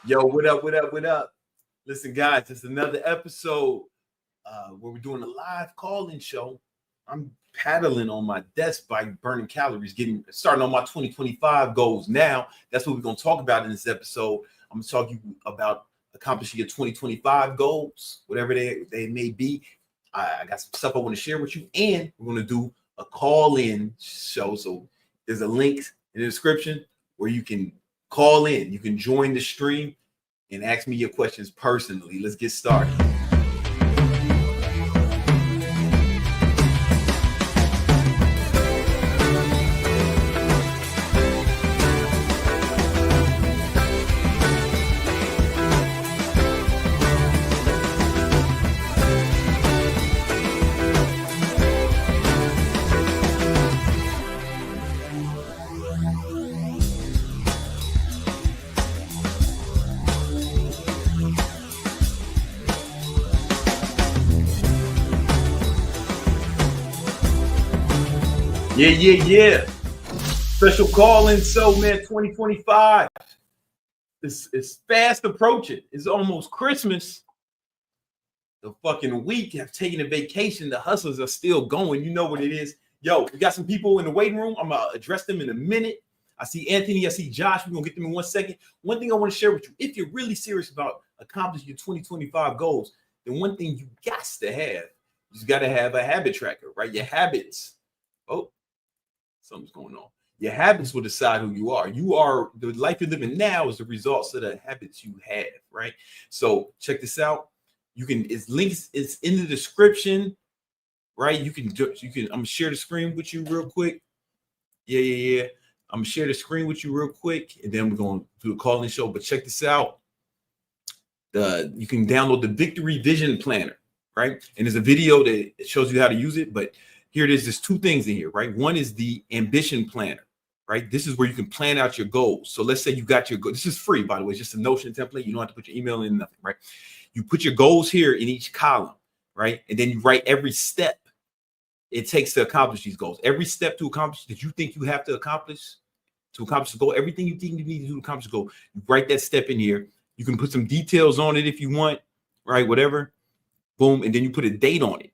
Yo, what up? Listen, guys, it's another episode where we're doing a live call-in show. I'm paddling on my desk bike, burning calories, starting on my 2025 goals. Now, that's what we're going to talk about in this episode. I'm going to talk to you about accomplishing your 2025 goals, whatever they may be. I got some stuff I want to share with you, and we're going to do a call-in show. So there's a link in the description where you can call in. You can join the stream and ask me your questions personally. Let's get started. Yeah. Special call-in show, man, 2025. It's fast approaching. It's almost Christmas. The fucking week have taken a vacation. The hustlers are still going. You know what it is. Yo, we got some people in the waiting room. I'm going to address them in a minute. I see Anthony. I see Josh. We're going to get them in 1 second. One thing I want to share with you, if you're really serious about accomplishing your 2025 goals, then one thing you got to have, you got to have a habit tracker, right? Your habits. Oh. Something's going on. Your habits will decide who you are. The life you're living now is the results of the habits you have, right? So check this out. It's links, it's in the description, right? You can, I'm gonna share the screen with you real quick. Yeah. I'm gonna share the screen with you real quick, and then we're gonna do a call-in show. But check this out. You can download the Victory Vision Planner, right? And there's a video that shows you how to use it, but here it is. There's two things in here, right? One is the ambition planner, right? This is where you can plan out your goals. So let's say you got your goal. This is free, by the way. It's just a Notion template. You don't have to put your email in, nothing, right? You put your goals here in each column, right? And then you write every step it takes to accomplish these goals. Every step to accomplish that you think you have to accomplish the goal, everything you think you need to do to accomplish the goal, you write that step in here. You can put some details on it if you want, right? Whatever. Boom. And then you put a date on it.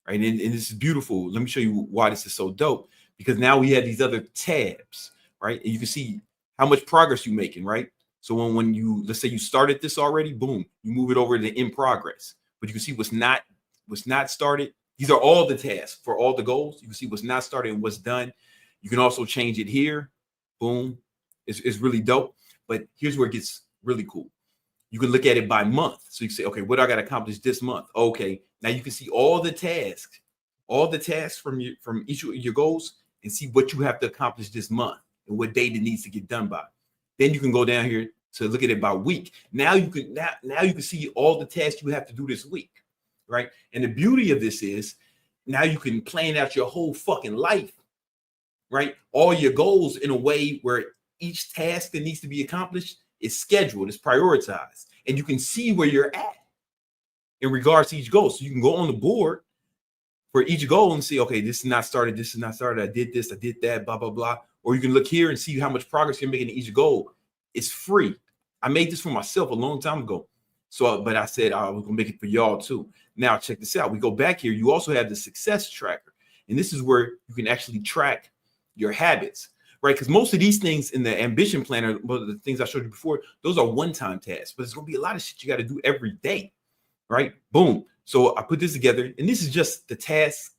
Right. And this is beautiful. Let me show you why this is so dope, because now we have these other tabs, right? And you can see how much progress you're making, right? So when you, let's say you started this already, boom, you move it over to in progress. But you can see what's not started. These are all the tasks for all the goals. You can see what's not started and what's done. You can also change it here. Boom. It's really dope. But here's where it gets really cool. You can look at it by month. So you can say, okay, what do I got to accomplish this month? Okay. Now you can see all the tasks from each of your goals, and see what you have to accomplish this month and what date it needs to get done by. Then you can go down here to look at it by week. Now you can see all the tasks you have to do this week, right? And the beauty of this is now you can plan out your whole fucking life, right? All your goals in a way where each task that needs to be accomplished is scheduled, it's prioritized, and you can see where you're at in regards to each goal. So you can go on the board for each goal and see, okay, this is not started, I did this, I did that, blah, blah, blah. Or you can look here and see how much progress you're making in each goal. It's free. I made this for myself a long time ago. So, but I said I was gonna make it for y'all too. Now check this out. We go back here. You also have the success tracker. And this is where you can actually track your habits. right? Because most of these things in the ambition planner, well, the things I showed you before, those are one-time tasks, but it's going to be a lot of shit you got to do every day, right? Boom. So I put this together, and this is just the tasks,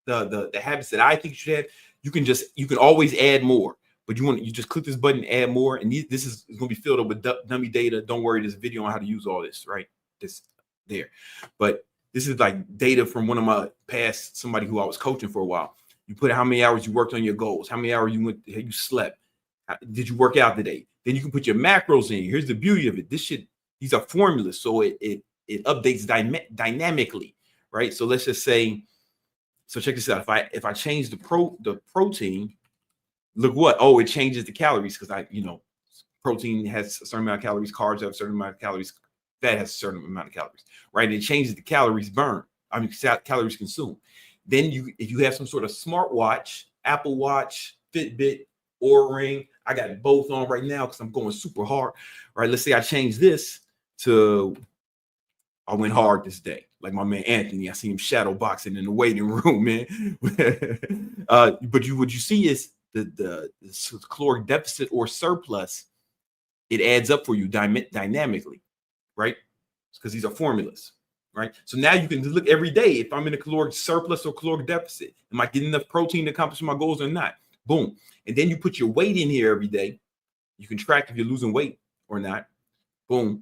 the habits that I think you should have. You can always add more, but you just click this button, add more, and this is going to be filled up with dummy data. Don't worry, there's a video on how to use all this, right? This there, but this is like data from one of my past, somebody who I was coaching for a while. You put how many hours you worked on your goals, how many hours you slept, did you work out today? Then you can put your macros in. Here's the beauty of it. These are formulas, so it updates dynamically, right? So let's just say, so check this out. If I change the protein, look what? Oh, it changes the calories because protein has a certain amount of calories, carbs have a certain amount of calories, fat has a certain amount of calories, right? And it changes the calories burned. Calories consumed. Then if you have some sort of smartwatch, Apple Watch, Fitbit, Oura Ring, I got both on right now because I'm going super hard, right? Let's say I change this to, I went hard this day. Like my man Anthony, I see him shadow boxing in the waiting room, man. But what you see is the caloric deficit or surplus. It adds up for you dynamically, right? Because these are formulas, right? So now you can look every day if I'm in a caloric surplus or caloric deficit. Am I getting enough protein to accomplish my goals or not? Boom. And then you put your weight in here every day. You can track if you're losing weight or not. Boom.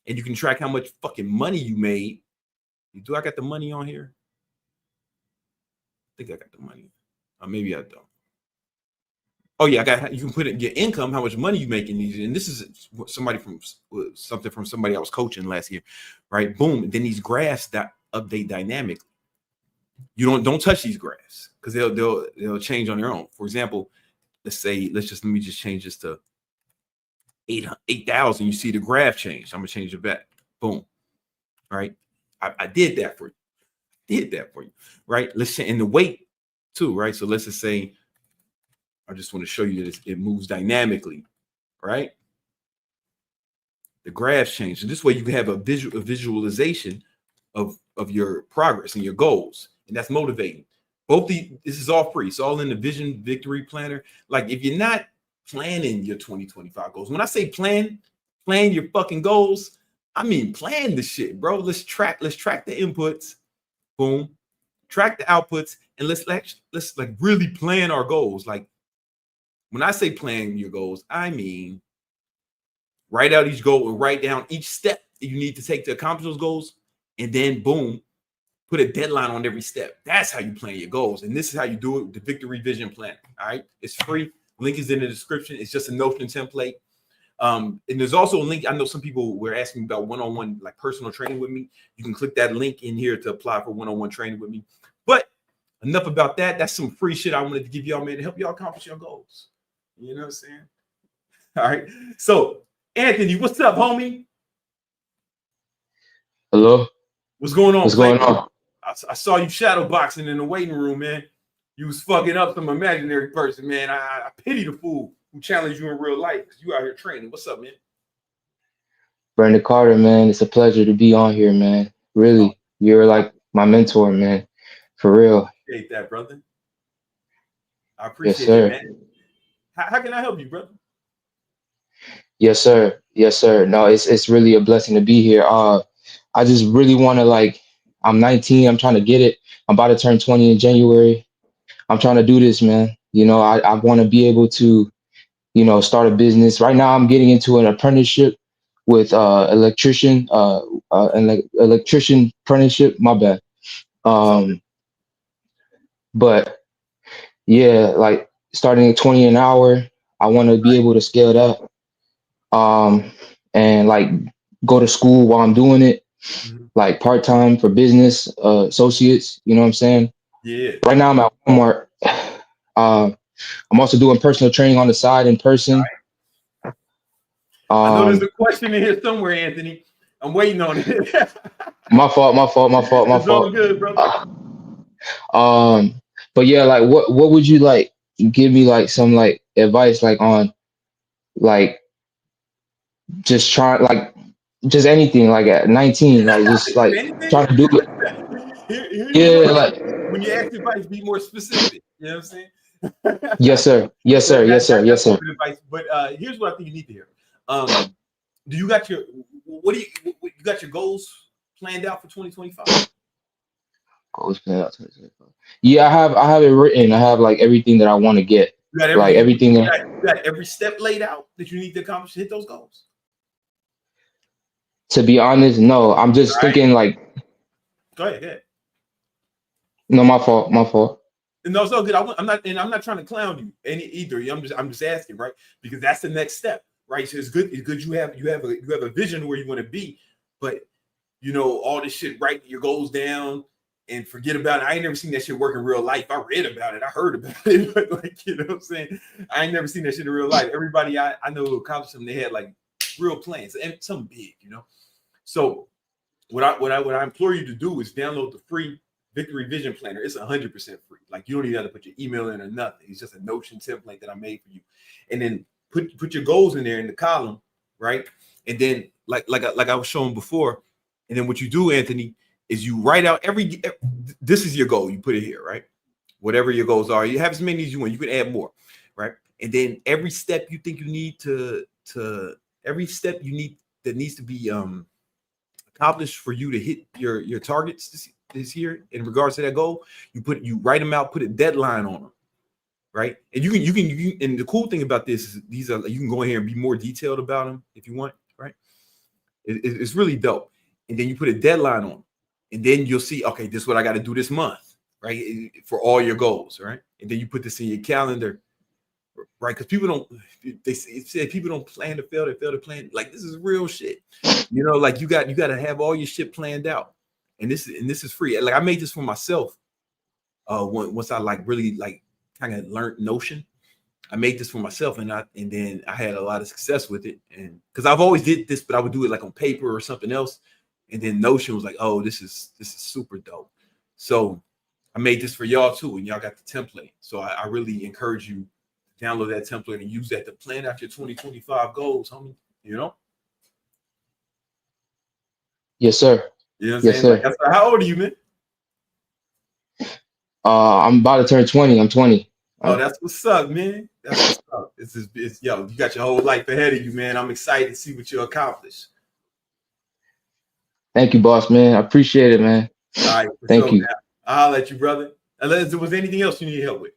And you can track how much fucking money you made. Do I got the money on here? I think I got the money. Or maybe I don't. Oh yeah, you can put it your income, how much money you make in these. And this is somebody from somebody I was coaching last year, right? Boom. And then these graphs that update dynamically. You don't touch these graphs because they'll change on their own. For example, let me just change this to 8,000. You see the graph change. I'm gonna change it back. Boom. All right. I did that for you. Right. Let's say in the weight too, right? So let's just say I just want to show you that it moves dynamically, right? The graphs change. And this way you can have a visualization of your progress and your goals. And that's motivating. This is all free. It's all in the Vision Victory Planner. Like if you're not planning your 2025 goals, when I say plan your fucking goals, I mean plan the shit, bro. Let's track the inputs, boom, track the outputs, and let's like really plan our goals. Like when I say plan your goals, I mean write out each goal and write down each step that you need to take to accomplish those goals, and then boom, put a deadline on every step. That's how you plan your goals. And this is how you do it with the Victory Vision Plan. All right. It's free. Link is in the description. It's just a Notion template. And there's also a link. I know some people were asking about one-on-one, like personal training with me. You can click that link in here to apply for one-on-one training with me. But enough about that. That's some free shit I wanted to give y'all, man, to help y'all accomplish your goals. You know what I'm saying? All right. So, Anthony, what's up, homie? Hello. What's going on? What's going on? I saw you shadow boxing in the waiting room, man. You was fucking up some imaginary person, man. I pity the fool who challenged you in real life because you out here training. What's up, man? Brandon Carter, man. It's a pleasure to be on here, man. Really, you're like my mentor, man. For real. Appreciate that, brother. I appreciate yes, sir. it, man. How can I help you, brother? Yes, sir. Yes, sir. No, it's really a blessing to be here. I just really want to I'm 19. I'm trying to get it. I'm about to turn 20 in January. I'm trying to do this, man. I want to be able to, start a business. Right now, I'm getting into an apprenticeship with electrician apprenticeship. My bad. But yeah, like starting at 20 an hour, I want to be able to scale that. And like go to school while I'm doing it, like part-time for business associates. You know what I'm saying? Yeah. Right now I'm at Walmart. I'm also doing personal training on the side in person. Right. I know there's a question in here somewhere, Anthony. I'm waiting on it. My fault. It's all good, brother. But yeah, like what would you like give me like some like advice like on like just trying like just anything like at 19 like just like trying to do it. Here Yeah, like when you ask advice, be more specific. You know what I'm saying? Yes, sir. Yes, sir. Yes, sir. Yes, That's sir. open advice. But here's what I think you need to hear. Do you got your you got your goals planned out for 2025? Goals planned out 2025. Yeah, I have it written. I have like everything that I want to get. You got Like everything. everything. You got every step laid out that you need to accomplish to hit those goals. To be honest, no. I'm just All right. thinking like, Go ahead. Go ahead. no, my fault. My fault. No, it's all good. I'm not trying to clown you any either. I'm just asking, right? Because that's the next step, right? So it's good. It's good you have a vision where you want to be, but you know all this shit. Write your goals down and forget about it. I ain't never seen that shit work in real life. I read about it. I heard about it, but like you know what I'm saying. I ain't never seen that shit in real life. Everybody I know who accomplished them, they had like real plans and something big, you know. So what I implore you to do is download the free Victory Vision Planner. It's 100% free. Like you don't even have to put your email in or nothing. It's just a Notion template that I made for you. And then put your goals in there in the column, right? And then like I was showing before. And then what you do, Anthony, is you write out this is your goal. You put it here, right? Whatever your goals are, you have as many as you want. You can add more, right? And then every step you think you need every step you need that needs to be accomplished for you to hit your targets this year in regards to that goal, you write them out, put a deadline on them, right? And you can and the cool thing about this is these are you can go in here and be more detailed about them if you want, right? It's really dope. And then you put a deadline on them, and then you'll see, okay, this is what I got to do this month, right? For all your goals, right? And then you put this in your calendar, right? Because people don't plan to fail, they fail to plan. Like this is real shit, you know. Like you got to have all your shit planned out, and this is free. Like I made this for myself. Once I like really like kind of learned Notion, I made this for myself, and then I had a lot of success with it. And because I've always did this, but I would do it like on paper or something else, and then Notion was like, oh, this is super dope. So I made this for y'all too, and y'all got the template. So I really encourage you to download that template and use that to plan out your 2025 goals, homie. You know? Yes, sir. You know what I'm Yes, saying? sir. Like, how old are you, man? I'm about to turn 20. I'm 20. Oh, that's what's up, man. That's what's up. It's yo, you got your whole life ahead of you, man. I'm excited to see what you accomplish. Thank you, boss, man. I appreciate it, man. All right, for Thank sure, you. man. I'll let you, brother. Unless there was anything else you need help with.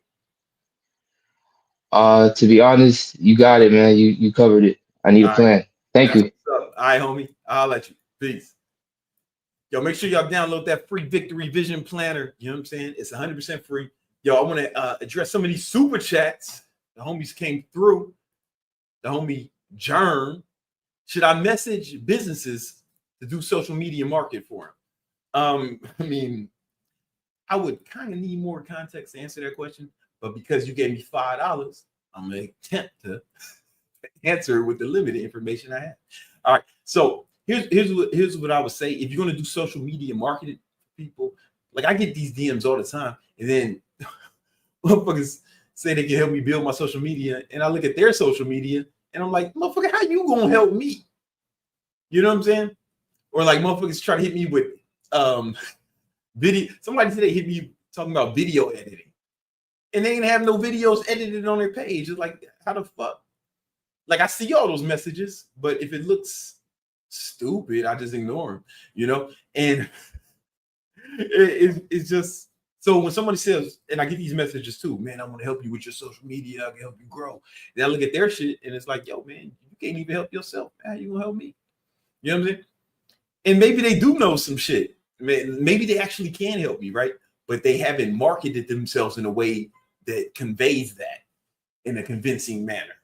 To be honest, you got it, man. You covered it. I need a All right, plan. Thank that's you. what's up. All right, homie. I'll let you. Peace. Yo, make sure y'all download that free Victory Vision Planner. You know what I'm saying? It's 100% free. Yo, I want to address some of these super chats. The homies came through. The homie Jern. Should I message businesses to do social media market for him? I mean, I would kind of need more context to answer that question, but because you gave me $5, I'm gonna attempt to answer with the limited information I have. All right, so here's what I would say. If you're gonna do social media marketing for people, like I get these DMs all the time, and then motherfuckers say they can help me build my social media, and I look at their social media, and I'm like, motherfucker, how you gonna help me? You know what I'm saying? Or like motherfuckers try to hit me with video. Somebody today hit me talking about video editing, and they didn't have no videos edited on their page. It's like, how the fuck? Like I see all those messages, but if it looks stupid, I just ignore them, you know? And it's just so when somebody says, and I get these messages too, man, I want to help you with your social media, I can help you grow. And I look at their shit and it's like, yo, man, you can't even help yourself. How you gonna help me? You know what I'm saying? And maybe they do know some shit. Maybe they actually can help me, right? But they haven't marketed themselves in a way that conveys that in a convincing manner,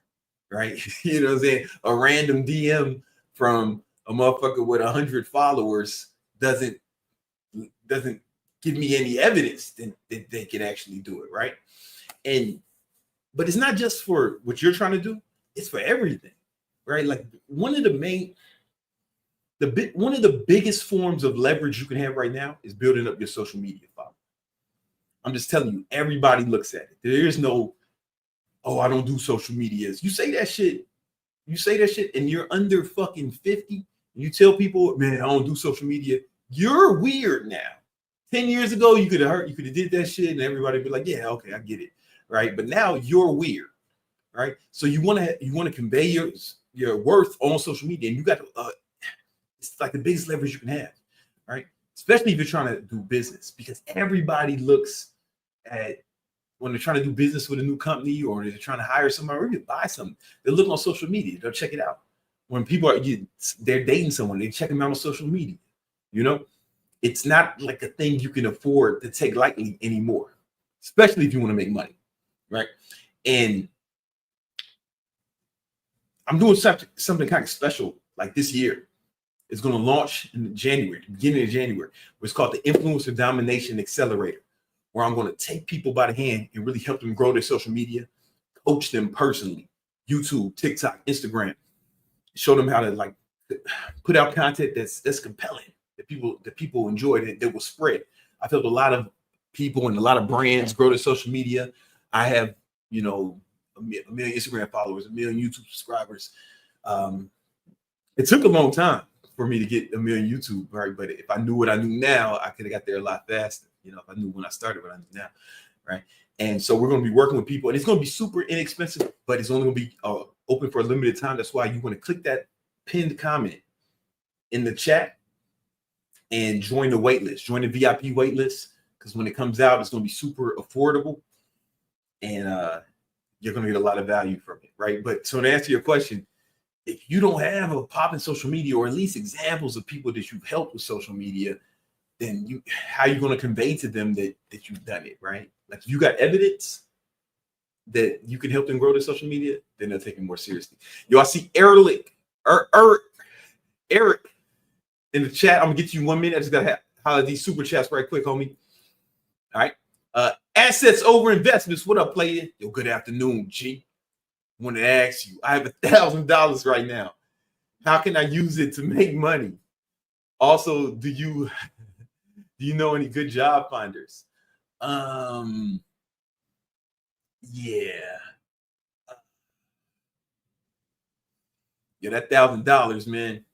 right? You know what I'm saying? A random DM from a motherfucker with 100 followers doesn't give me any evidence that they can actually do it, right? But it's not just for what you're trying to do; it's for everything, right? Like one of the biggest forms of leverage you can have right now is building up your social media following. I'm just telling you, everybody looks at it. There is no, oh, I don't do social medias. You say that shit, and you're under fucking 50, and you tell people, man, I don't do social media. You're weird now. 10 years ago, you could have did that shit, and everybody would be like, yeah, okay, I get it. right? But now you're weird, right? So you want to convey your worth on social media, and you got it's like the biggest leverage you can have, right? Especially if you're trying to do business, because everybody looks at when they're trying to do business with a new company or they're trying to hire somebody or even buy something. They look on social media. They'll check it out. When people they're dating someone, they check them out on social media. You know, it's not like a thing you can afford to take lightly anymore, especially if you want to make money, right? And I'm doing something kind of special like this year. It's going to launch in January, the beginning of January. It's called the Influencer Domination Accelerator, where I'm going to take people by the hand and really help them grow their social media, coach them personally, YouTube, TikTok, Instagram, show them how to like put out content that's compelling, that people enjoy, that will spread. I've helped a lot of people and a lot of brands grow their social media. I have, you know, a million Instagram followers, a million YouTube subscribers. It took a long time for me to get a million YouTube, right? But if I knew what I knew now, I could have got there a lot faster. You know, if I knew when I started what I know now, right? And so we're going to be working with people, and it's going to be super inexpensive, but it's only going to be open for a limited time. That's why you want to click that pinned comment in the chat and join the wait list, join the VIP wait list, because when it comes out, it's going to be super affordable, and you're going to get a lot of value from it, right? But so to answer your question, if you don't have a pop in social media, or at least examples of people that you've helped with social media, then how are you going to convey to them that you've done it, right? Like if you got evidence that you can help them grow their social media, then they'll take it more seriously. Yo, I see Eric in the chat. I'm gonna get you 1 minute. I just gotta holler these super chats right quick, homie. All right. Assets over investments. What up, player? Yo, good afternoon, G. Want to ask you, I have $1,000 right now. How can I use it to make money? Also, do you know any good job finders? Yeah, that $1,000, man.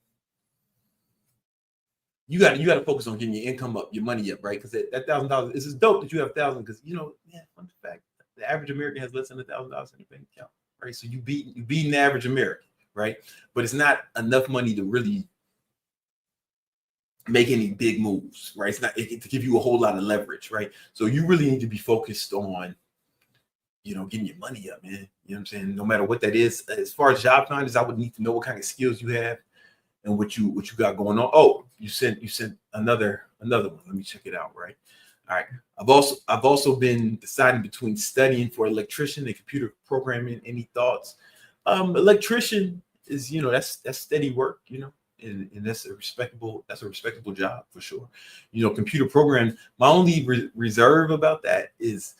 You got to focus on getting your income up, your money up, right? Because that $1,000 is dope that you have 1,000. Because fun fact, the average American has less than $1,000 in the bank account, right? So you beating the average American, right? But it's not enough money to really make any big moves, right? It's not to give you a whole lot of leverage, right? So you really need to be focused on, getting your money up, man. You know what I'm saying? No matter what that is. As far as job finders, I would need to know what kind of skills you have and what you got going on. Oh, you sent another one. Let me check it out, right? All right. I've also been deciding between studying for electrician and computer programming. Any thoughts? Electrician is, that's steady work, and that's a respectable job for sure. Computer programming. My only reserve about that is,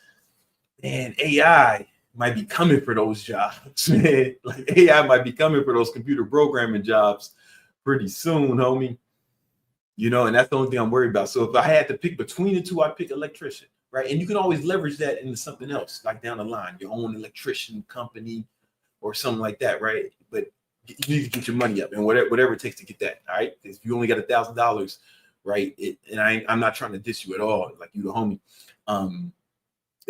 man, AI might be coming for those jobs, man. Like AI might be coming for those computer programming jobs pretty soon, homie. And that's the only thing I'm worried about. So if I had to pick between the two, I'd pick electrician, right? And you can always leverage that into something else, like down the line, your own electrician company or something like that, right? But you need to get your money up and whatever it takes to get that, all right? If you only got $1,000, right? I'm not trying to diss you at all, like you the homie.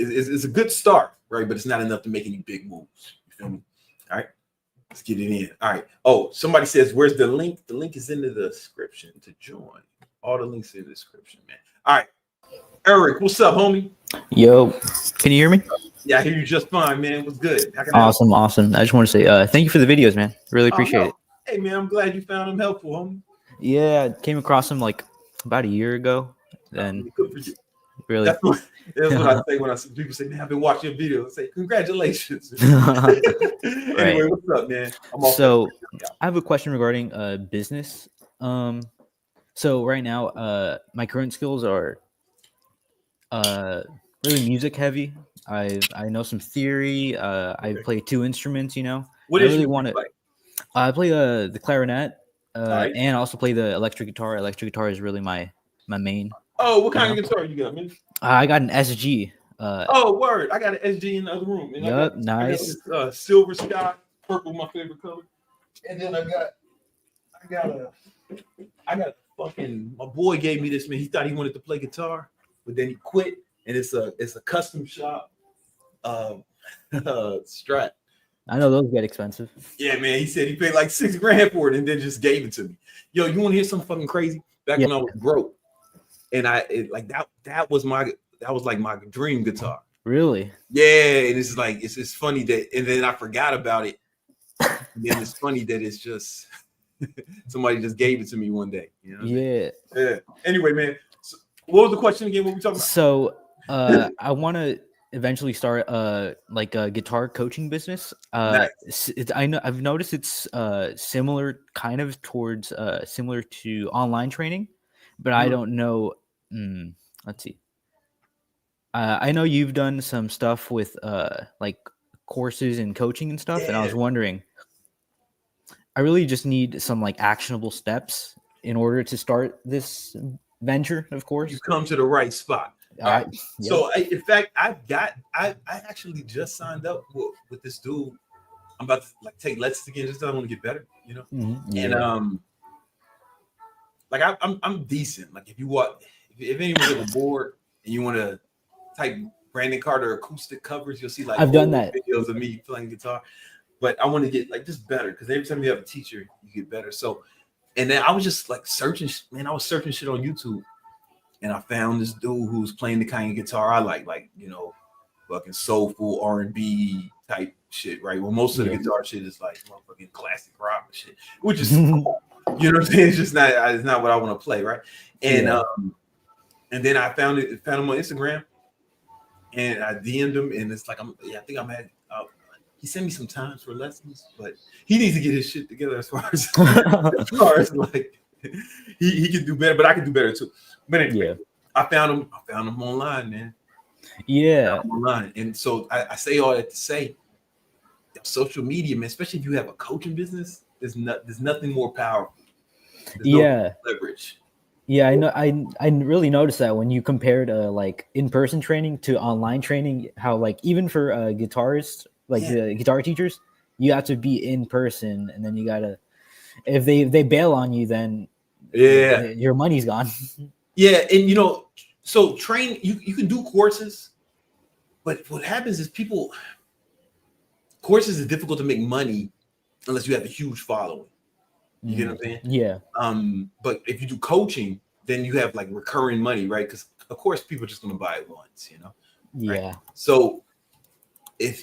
It's a good start, right? But it's not enough to make any big moves. You feel me? All right. Let's get it in. All right. Oh, somebody says, where's the link? The link is in the description to join. All the links in the description, man. All right. Eric, what's up, homie? Yo, can you hear me? Yeah, I hear you just fine, man. What's good? Awesome. I just want to say thank you for the videos, man. Really appreciate it. Hey, man, I'm glad you found them helpful, homie. Yeah, I came across them like about a year ago. Then good for you. Really, that's what I say when people say, man, I've been watching your videos. I say, congratulations. Anyway, what's up, man? So I have a question regarding business. So right now, my current skills are really music heavy. I know some theory. I play 2 instruments. What I is really you want to. play? I play the clarinet, right. and also play the electric guitar. Electric guitar is really my main. Oh, what kind of guitar you got, man? I got an SG. Word! I got an SG in the other room. And yep, nice. I got this, silver sky, purple, my favorite color. And then I got fucking. My boy gave me this, man. He thought he wanted to play guitar, but then he quit. And it's a custom shop Strat. I know those get expensive. Yeah, man. He said he paid like $6 grand for it and then just gave it to me. Yo, you want to hear something fucking crazy? Back when I was broke, and that was like my dream guitar. Really? Yeah, and it's like it's funny that, and then I forgot about it. And then it's funny that it's just somebody just gave it to me one day. You know? Yeah. Anyway, man. So what was the question again? What we talking about? So I want to eventually start like a guitar coaching business. Nice. I've noticed it's similar kind of towards similar to online training, but I don't know. Let's see. I know you've done some stuff with like courses and coaching and stuff, and I was wondering, I really just need some like actionable steps in order to start this venture. Of course, you come to the right spot. All right. So in fact, I actually just signed up with this dude. I'm about to like take lessons again. Just I want to get better, you know. And like I'm decent. Like if anyone's ever bored and you want to type Brandon Carter acoustic covers, you'll see like I've done that videos of me playing guitar. But I want to get like just better because every time you have a teacher, you get better. So, and then I was just like searching, man. I was searching shit on YouTube, and I found this dude who's playing the kind of guitar I like you know, fucking soulful R&B type shit, right? Well, most of the guitar shit is like motherfucking classic rock and shit, which is cool. You know what I'm saying? It's just not what I want to play, right? And and then I found him on Instagram, and I DM'd him, and it's like I think I'm at. He sent me some times for lessons, but he needs to get his shit together as far as like he can do better, but I can do better too. But anyway, I found him online, man. Yeah, online, and so I say all that to say, social media, man. Especially if you have a coaching business, there's nothing more powerful. There's no leverage. Yeah, I know. I really noticed that when you compared like in-person training to online training, how like even for guitarists, like the guitar teachers, you have to be in person, and then you gotta if they bail on you, then your money's gone. Yeah, and you know, so you can do courses, but what happens is courses is difficult to make money unless you have a huge following. You get what I'm saying? Yeah. But if you do coaching, then you have like recurring money, right? Because of course people are just gonna buy it once, you know. Yeah. Right? So when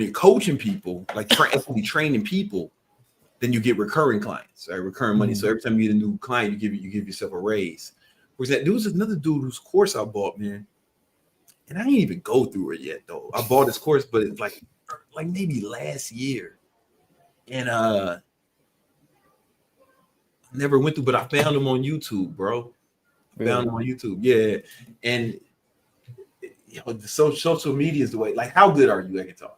you're coaching people, like training people, then you get recurring clients, right? Recurring money. So every time you get a new client, you give yourself a raise. Whereas there was another dude whose course I bought, man, and I didn't even go through it yet though. I bought his course, but it's like maybe last year, and never went through. But I found him on YouTube, bro. Found him on YouTube, yeah. And you know, the social media is the way. Like, how good are you at guitar?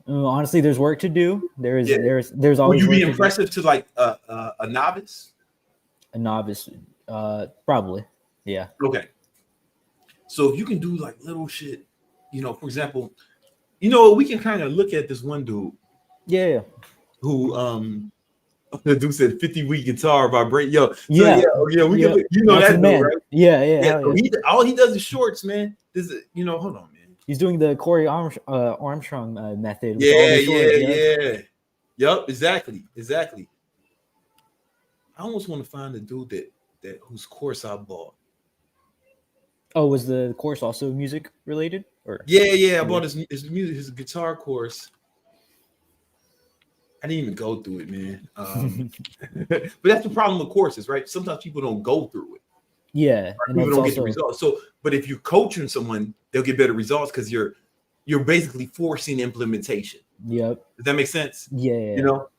Honestly, there's work to do. There's always. Would you be impressive to like a novice? A novice, probably. Yeah. Okay. So if you can do like little shit, you know, for example, you know, we can kind of look at this one dude. Yeah. Who the dude said 50-week guitar vibrate. Yo. So we can you know that dude, right? Yeah. So all he does is shorts, man. This is, you know, hold on, man. He's doing the Corey Armstrong method. With Yeah, all the shorts, Yep, exactly. I almost want to find the dude that whose course I bought. Oh, was the course also music related? Or I bought his guitar course. I didn't even go through it, man. But that's the problem with courses, right? Sometimes people don't go through it. Yeah, right? And people don't get the results. So, but if you're coaching someone, they'll get better results because you're basically forcing implementation. Yep. Does that make sense? Yeah. You know,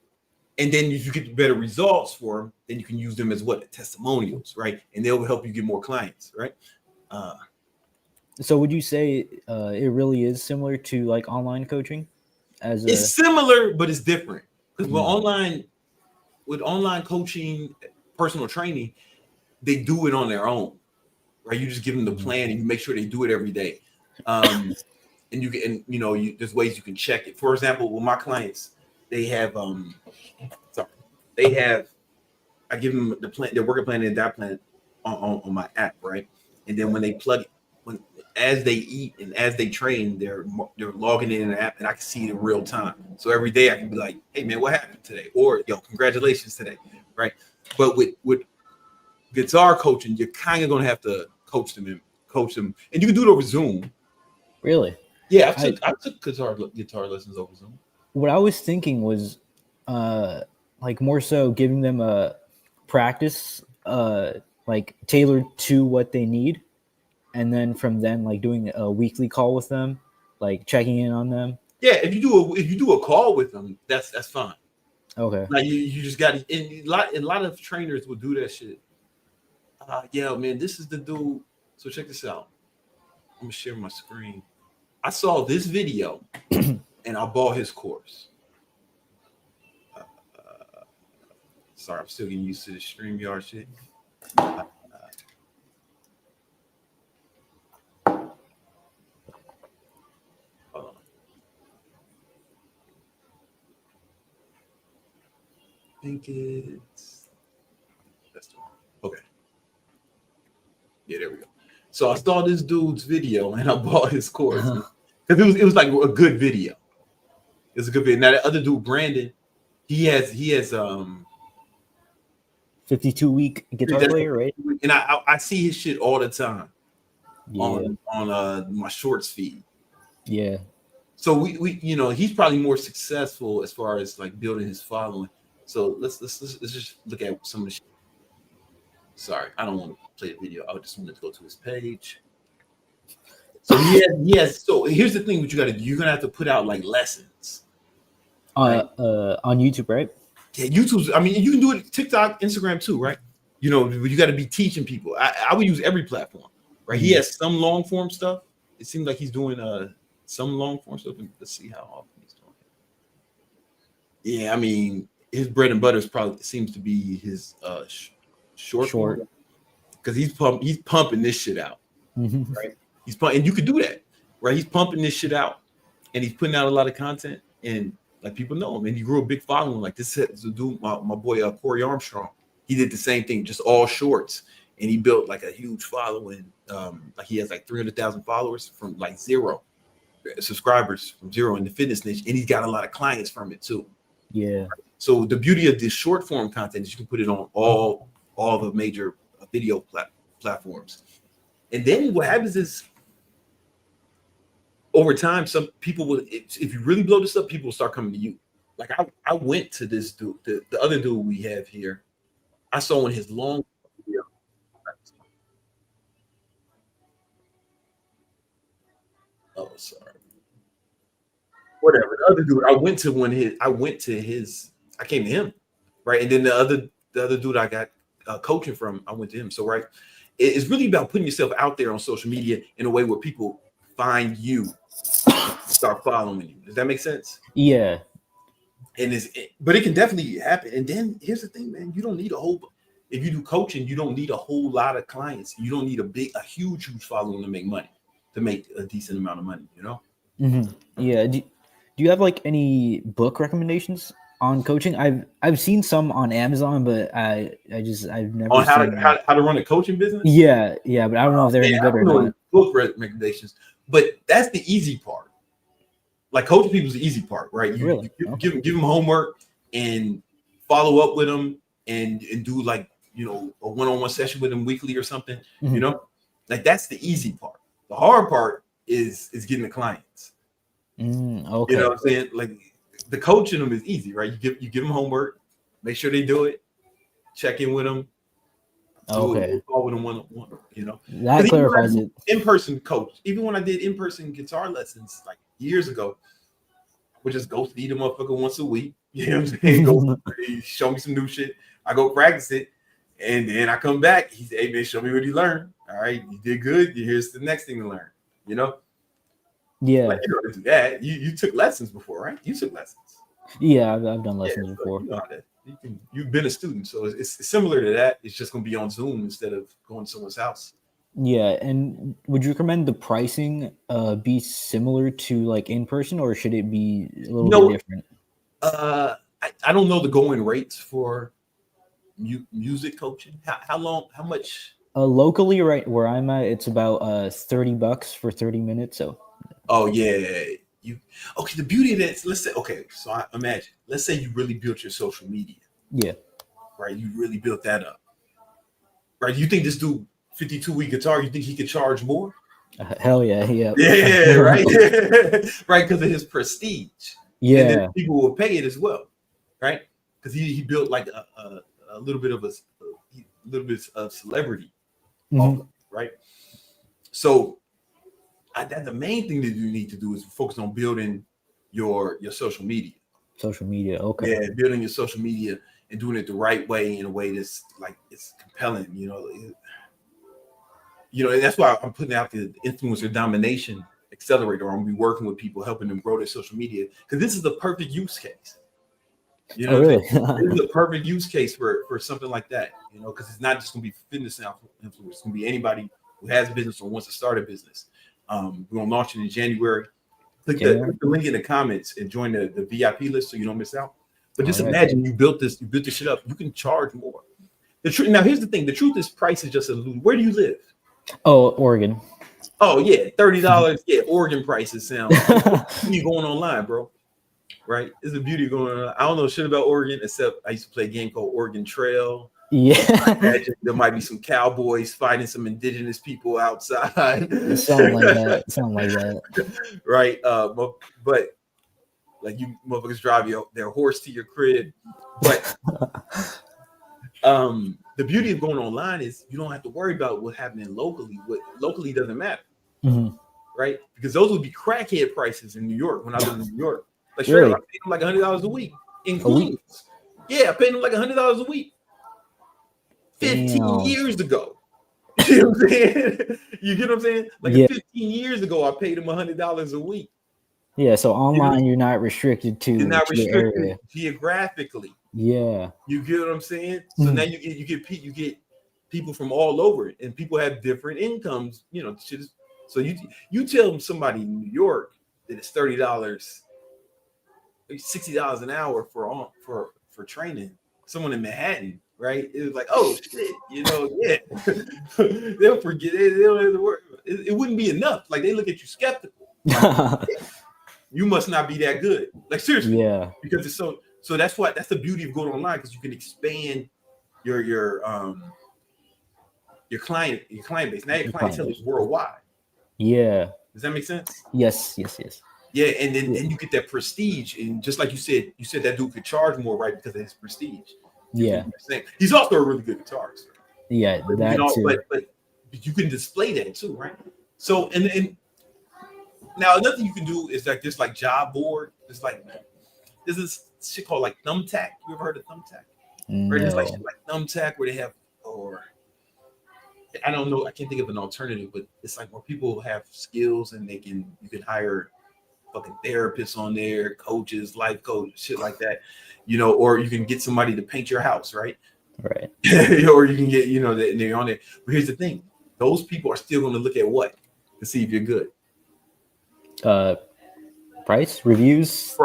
and then if you get better results for them, then you can use them as testimonials, right? And they'll help you get more clients, right? So would you say it really is similar to like online coaching? It's similar, but it's different because with online coaching, personal training, they do it on their own, right? You just give them the plan and you make sure they do it every day. And there's ways you can check it. For example, with my clients, they have I give them the plan, their working plan and that plan on my app, right? And then when they plug it, as they eat and as they train, they're logging in an app, and I can see it in real time. So every day I can be like, "Hey man, what happened today?" Or "Yo, congratulations today," right? But with guitar coaching, you're kind of gonna have to coach them, and you can do it over Zoom. Really? Yeah, I took guitar lessons over Zoom. What I was thinking was, like more so giving them a practice, like tailored to what they need, and then from then like doing a weekly call with them, like checking in on them. Yeah, if you do a call with them, that's fine. Okay. Like you just got a lot of trainers will do that shit. Yeah, man, this is the dude. So check this out. I'm gonna share my screen. I saw this video and I bought his course. Sorry, I'm still getting used to the StreamYard shit. I think it's that's the one. Okay. Yeah, there we go. So I saw this dude's video and I bought his course because it was like a good video. It's a good video. Now the other dude, Brandon, he has 52-week guitar player, right? And I see his shit all the time Yeah. on my shorts feed. Yeah. So we he's probably more successful as far as like building his following. So let's just look at some of the shit. Sorry, I don't want to play the video. I just wanted to go to his page. So he has. So here's the thing: what you got to do, you're gonna have to put out like lessons On YouTube, right? Yeah, YouTube's. I mean, you can do it TikTok, Instagram too, right? You know, you got to be teaching people. I would use every platform, right? He has some long form stuff. It seems like he's doing some long form stuff. Let's see how often he's doing it. Yeah, I mean, his bread and butter is probably seems to be his short, because he's pumping this shit out, right? He's pumping, and you could do that, right? He's pumping this shit out, and he's putting out a lot of content, and like people know him, and he grew a big following. Like this is a dude, my boy Corey Armstrong. He did the same thing, just all shorts, and he built like a huge following. Like he has like 300,000 followers from like 0 subscribers from 0 in the fitness niche, and he's got a lot of clients from it too. Yeah. So the beauty of this short form content is you can put it on all the major video platforms, and then what happens is over time, some people will. If you really blow this up, people will start coming to you. Like I went to this dude, the other dude we have here. I saw in his long video. Oh, sorry. Whatever. The other dude, I came to him, right? And then the other dude I got coaching from, I went to him. So right, it's really about putting yourself out there on social media in a way where people find you, start following you. Does that make sense? Yeah. But it can definitely happen. And then here's the thing, man. You don't need if you do coaching, you don't need a whole lot of clients. You don't need a huge following to make money, to make a decent amount of money, you know? Yeah. Do you have like any book recommendations on coaching? I've seen some on Amazon, but I've never on seen how to run a coaching business. Yeah, but I don't know if they're any good or not. Book recommendations, but that's the easy part. Like coaching people is the easy part, right? You give them homework and follow up with them and do like a one-on-one session with them weekly or something. You know, like that's the easy part. The hard part is getting the clients. Okay. You know what I'm saying? Like the coaching them is easy, right? You give them homework, make sure they do it, check in with them. Okay. Call with them one-on-one, you know. That clarifies it. In-person coach. Even when I did in-person guitar lessons like years ago, I would just go see the motherfucker once a week. You know what I'm saying? Go show me some new shit. I go practice it, and then I come back. He said, "Hey man, show me what you learned. All right, you did good. Here's the next thing to learn." You know? Yeah. Like, you know how to do that. You took lessons before, right? You took lessons. Yeah, I've done lessons before. You know how to, you've been a student, so it's similar to that. It's just going to be on Zoom instead of going to someone's house. Yeah, and would you recommend the pricing be similar to like in person, or should it be a little bit different? I don't know the going rates for music coaching. How much Locally, right where I'm at, it's about $30 for 30 minutes. So Oh yeah, okay. The beauty of that, let's say, okay. So I imagine, let's say you really built your social media, yeah, right? You really built that up, right? You think this dude 52-week guitar? You think he could charge more? hell yeah, yeah, Yeah, right, right, because of his prestige, and then yeah. people will pay it as well, right? Because he built like a little bit of a little bit of celebrity, Mhm. right? So that's the main thing that you need to do is focus on building your social media. Social media, okay. Yeah, building your social media and doing it the right way in a way that's like it's compelling. And that's why I'm putting out the influencer domination accelerator. I'm gonna be working with people, helping them grow their social media because this is the perfect use case. You know Oh, what I'm really? saying? This is a perfect use case for something like that. Because it's not just gonna be fitness influencers. It's gonna be anybody who has a business or wants to start a business. We're gonna launch it in January. Click the link in the comments and join the VIP list so you don't miss out. But just imagine you built this shit up. You can charge more. The truth. Now, here's the thing. The truth is, price is just a illusion. Where do you live? Oh, Oregon. Oh yeah, $30. Yeah, Oregon prices sound. You going online, bro? Right? It's a beauty going on. I don't know shit about Oregon except I used to play a game called Oregon Trail. Yeah. I imagine there might be some cowboys fighting some indigenous people outside. Something like that. Something like that. Right. But like you motherfuckers drive their horse to your crib. But the beauty of going online is you don't have to worry about what's happening locally. What locally doesn't matter. Mhm. Right? Because those would be crackhead prices in New York when I lived in New York. Like Really? I paid them like $100 a week in Queens. Yeah, I paid them like $100 a week. 15 years ago. You know what I'm saying? You get what I'm saying? Like 15 years ago, I paid them $100 a week. Yeah, so online you're not restricted to you're not your restricted area. geographically. Yeah. You get what I'm saying? So now you get people from all over, and people have different incomes. So you tell somebody in New York that it's $30, $60 an hour for training. Someone in Manhattan, right? It was like, oh shit, yeah. They'll forget it. They don't have to work. It wouldn't be enough. Like they look at you skeptical. You must not be that good. Like seriously. Yeah. Because it's so that's the beauty of going online, because you can expand your client base. Now your clientele is worldwide. Yeah. Does that make sense? Yes. Yeah, and then you get that prestige, and just like you said that dude could charge more, right? Because of his prestige. Yeah. He's also a really good guitarist. Yeah, that too. But you can display that too, right? So and now another thing you can do is like this, like job board. It's like there's this shit called like Thumbtack. You ever heard of Thumbtack? No. Right? It's like shit like Thumbtack where they have, or I don't know, I can't think of an alternative, but it's like where people have skills and you can hire fucking therapists on there, coaches, life coach, shit like that, or you can get somebody to paint your house, right? Right. Or you can get, they're on there. But here's the thing: those people are still going to look at what to see if you're good. Price, reviews.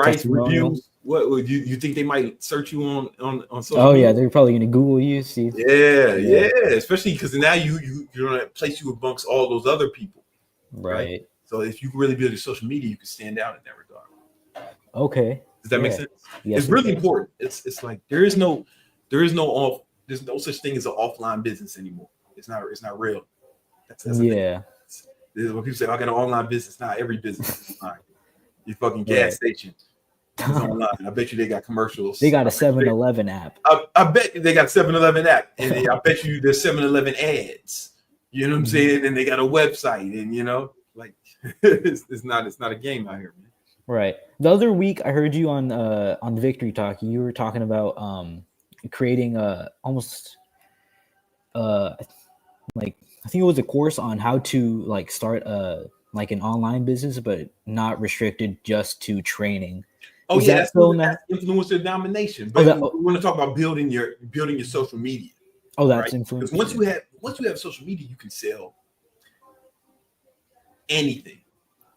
What would you think they might search you on social? Oh media? yeah, they're probably gonna Google you. See. Yeah. Especially because now you're gonna place you amongst all those other people. Right. So if you really build your social media, you can stand out in that regard. Okay. Does that make sense? Yes, it's really important. It's like there's no such thing as an offline business anymore. It's not real. That's yeah. This is when people say, I got an online business. Not every business is online. Your fucking gas station is online. I bet you they got commercials. They got a 7-Eleven app. I bet they got 7-Eleven app. And I bet you there's 7-Eleven ads. You know what I'm saying? And they got a website, and like it's not a game out here, man. Right. The other week I heard you on Victory Talk. You were talking about creating almost like I think it was a course on how to like start like an online business, but not restricted just to training. Oh yeah, that's influencer domination. But we want to talk about building your social media. Oh, that's influencer. Because once you have social media, you can sell anything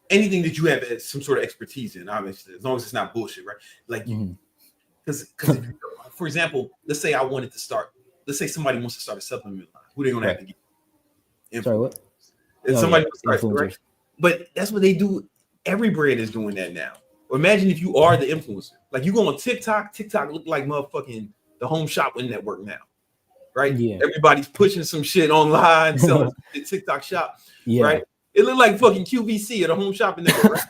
that you have some sort of expertise in. Obviously, as long as it's not bullshit, right? Like, because for example, let's say somebody wants to start a supplement line. Who they gonna have to get? Sorry, what? And Oh, somebody yeah, was right, influencers. right? But that's what they do. Every brand is doing that now. Or imagine if you are the influencer. Like you go on TikTok, TikTok look like motherfucking the home shopping network now, right? Yeah. Everybody's pushing some shit online, selling some TikTok shop, Yeah. right? It looked like fucking QVC at a home shopping network, right?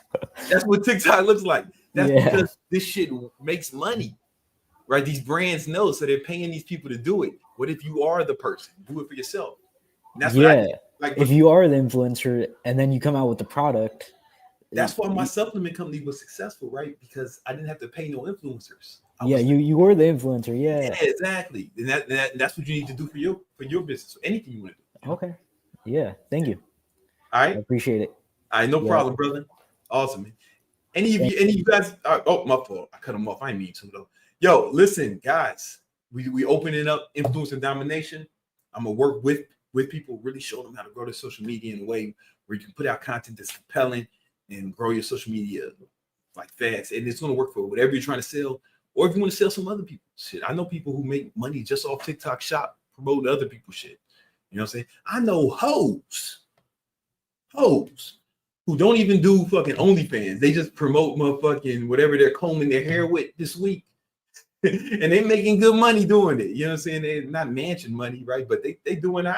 That's what TikTok looks like. That's Yeah. because this shit makes money, right? These brands know, so they're paying these people to do it. What if you are the person? Do it for yourself. And that's what I did. Like If you are the influencer and then you come out with the product, that's why my supplement company was successful, right? Because I didn't have to pay no influencers. you were the influencer. Yeah. Exactly. And that's what you need to do for your business. Anything you want to do. Okay. Yeah. Thank you. All right. I appreciate it. All right, no problem, brother. Awesome, man. Any of you guys? Oh, my fault. I cut them off. I didn't mean to though. Yo, listen, guys. We opening up influence and domination. I'm gonna work with people, really show them how to grow their social media in a way where you can put out content that's compelling and grow your social media like fast. And it's gonna work for whatever you're trying to sell, or if you want to sell some other people shit. I know people who make money just off TikTok shop promoting other people's shit. You know what I'm saying? I know hoes who don't even do fucking OnlyFans. They just promote motherfucking whatever they're combing their hair with this week. And they making good money doing it. You know what I'm saying? They're not mansion money, right? But they doing all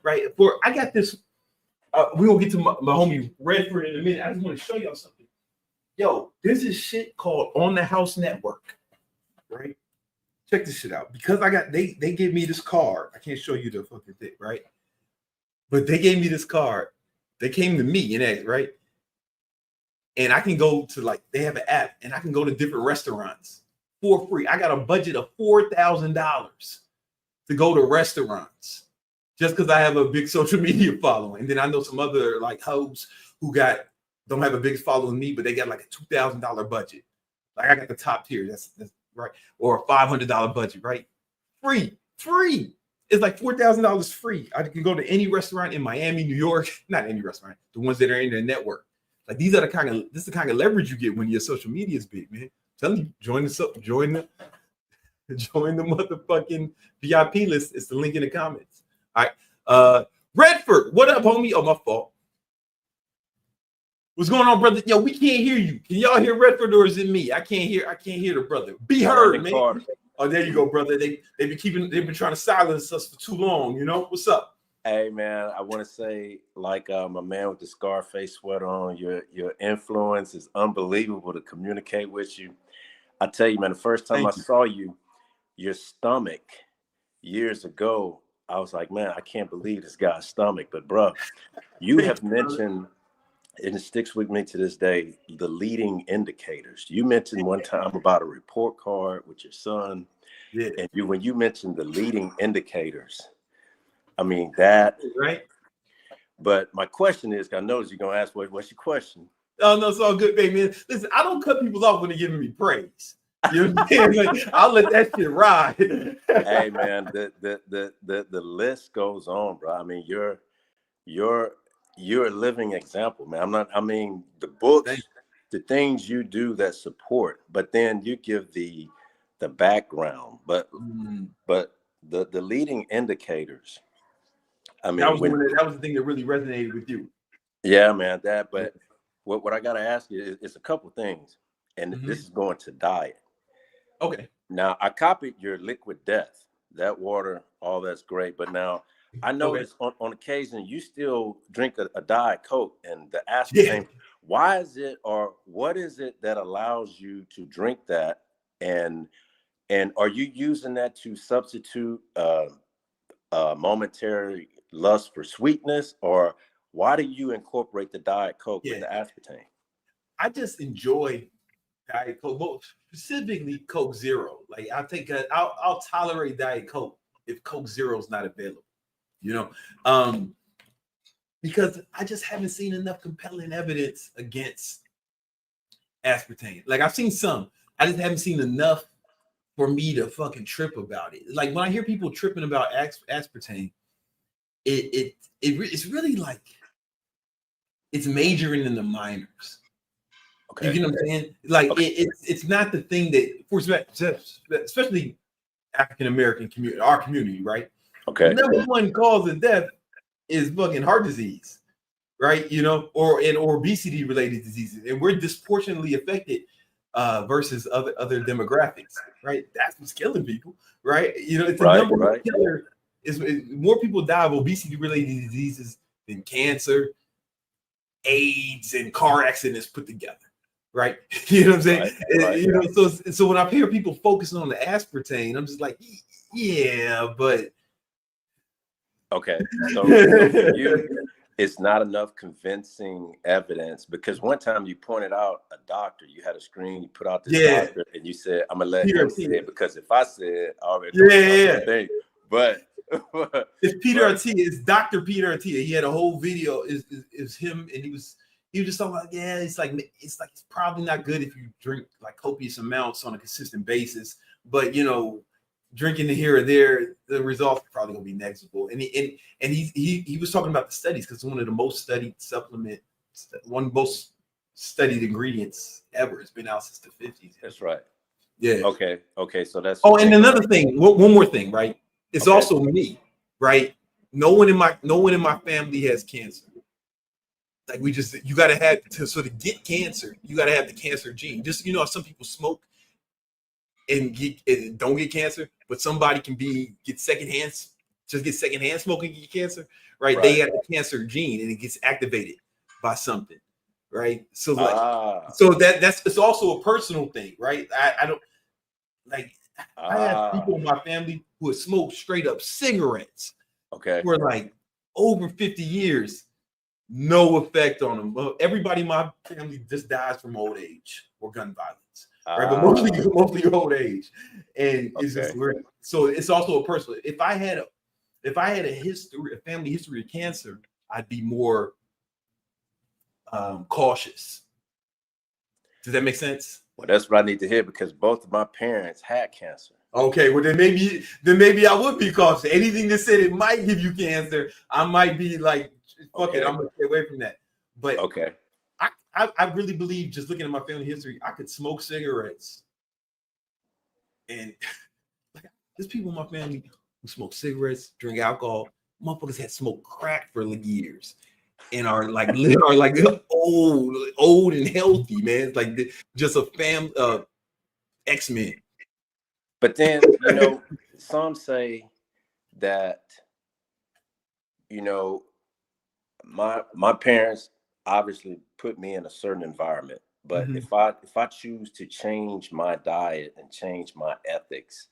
right. I got this. We're gonna get to my homie Redford in a minute. I just want to show y'all something. Yo, this is shit called On the House Network, right? Check this shit out. Because they gave me this card. I can't show you the fucking thing, right? But they gave me this card. They came to me and asked, right? And I can go to they have an app and I can go to different restaurants for free. I got a budget of $4,000 to go to restaurants just because I have a big social media following. And then I know some other hoes who don't have a big following me, but they got like a $2,000 budget. Like I got the top tier. That's right. Or a $500 budget, right? Free. It's like $4,000 free. I can go to any restaurant in Miami, New York, not any restaurant, the ones that are in their network. Like this is the kind of leverage you get when your social media is big, man. I'm telling you, join the motherfucking VIP list. It's the link in the comments. All right. Redford, what up, homie? Oh, my fault. What's going on, brother? Yo, we can't hear you. Can y'all hear Redford or is it me? I can't hear the brother. Be heard, man. Oh, there you go, brother. They've been trying to silence us for too long. You know what's up? Hey, man, I want to say, my man with the Scarface sweater on, your influence is unbelievable to communicate with you. I tell you, man, the first time I saw you, your stomach years ago, I was like, man, I can't believe this guy's stomach. But, bro, you have mentioned, and it sticks with me to this day, the leading indicators. You mentioned one time about a report card with your son. Yeah. And when you mentioned the leading indicators, I mean, that. Right. But my question is, I know you're going to ask, what's your question? Oh, no, it's all good, baby, man. Listen, I don't cut people off when they're giving me praise. You know what I'm saying? I'll let that shit ride. Hey, man, the list goes on, bro. I mean, you're a living example, man. The books, the things you do that support, but then you give the background, but the leading indicators. I mean, that was the thing that really resonated with you. Yeah, man, but what I got to ask you is a couple things, and this is going to diet. Okay. Now, I copied your Liquid Death, that water, all that's great, but now I noticed on occasion you still drink a Diet Coke and the aspartame. Yeah. Why is it, or what is it that allows you to drink that? And are you using that to substitute momentary lust for sweetness, or why do you incorporate the Diet Coke with the aspartame? I just enjoy Diet Coke, specifically Coke Zero. Like I'll tolerate Diet Coke if Coke Zero is not available. You know, because I just haven't seen enough compelling evidence against aspartame. Like I've seen some, I just haven't seen enough for me to fucking trip about it. Like when I hear people tripping about aspartame, it's really like it's majoring in the minors. Okay. You know what I'm saying? Like it's not the thing that, for especially African American community, our community, right? Okay. Number one cause of death is fucking heart disease, right? You know, or obesity related diseases, and we're disproportionately affected versus other demographics, right? That's what's killing people, right? You know, it's the number one killer. Is more people die of obesity related diseases than cancer, AIDS, and car accidents put together, right? You know what I'm saying? You know, so when I hear people focusing on the aspartame, I'm just like, yeah, but okay. So for you, it's not enough convincing evidence, because one time you pointed out a doctor, you had a screen, you put out this doctor, and you said, I'm gonna let him say it, because if I said, I already know thing. But it's Peter Attia. It's Dr. Peter Attia. He had a whole video. Is him, and he was just talking about, it's like it's probably not good if you drink like copious amounts on a consistent basis, but you know, drinking here or there, the results are probably gonna be negligible. And he was talking about the studies, because it's one of the most studied most studied ingredients ever. It's been out since the 50s. That's right. Yeah. Okay. So that's. Oh, and another thing, one more thing, right? It's also me, right? No one in my family has cancer. Like you gotta have to sort of get cancer. You gotta have the cancer gene. Just, you know, some people smoke and don't get cancer, but somebody can get secondhand smoking and get cancer, right? They have the cancer gene and it gets activated by something, right? So it's also a personal thing, right? I don't like. I have people in my family who have smoked straight up cigarettes for like over 50 years, no effect on them. Everybody in my family just dies from old age or gun violence, right? But mostly old age, and it's just weird. So it's also a personal. If I had a family history of cancer, I'd be more cautious. Does that make sense? Well, that's what I need to hear, because both of my parents had cancer. Okay, well then maybe I would be cautious. Anything that said it might give you cancer, I might be like, fuck it, I'm gonna stay away from that. But I really believe, just looking at my family history, I could smoke cigarettes, and like, there's people in my family who smoke cigarettes, drink alcohol. Motherfuckers had smoked crack for like years, and are like old and healthy, man. It's like just a family X-Men. But then, you know, some say that, you know, my parents obviously put me in a certain environment, but if I choose to change my diet and change my ethics,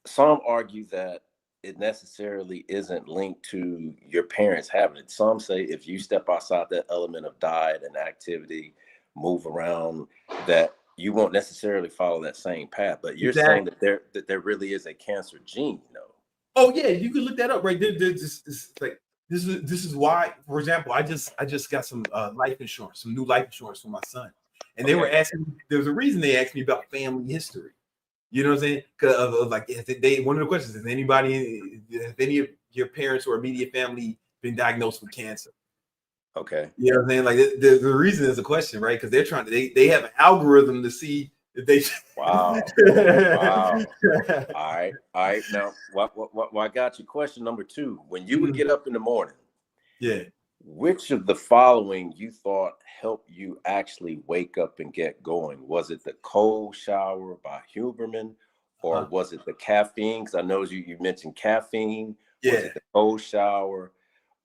some argue that it necessarily isn't linked to your parents having it. Some say if you step outside that element of diet and activity, move around, that you won't necessarily follow that same path. But you're saying that there really is a cancer gene, you know? Oh yeah, you can look that up, right? This is why, for example, I just got some life insurance, some new life insurance for my son, and they were asking. There was a reason they asked me about family history. You know what I'm saying? Because like, one of the questions is, have any of your parents or immediate family been diagnosed with cancer? Okay. You know what I'm saying? Like the reason is a question, right? Because they're trying to they have an algorithm to see if they. Wow. All right. Now, what I got you. Question number 2: when you would get up in the morning, which of the following you thought helped you actually wake up and get going? Was it the cold shower by Huberman, or was it the caffeine? Because I know you mentioned caffeine. Was it the cold shower?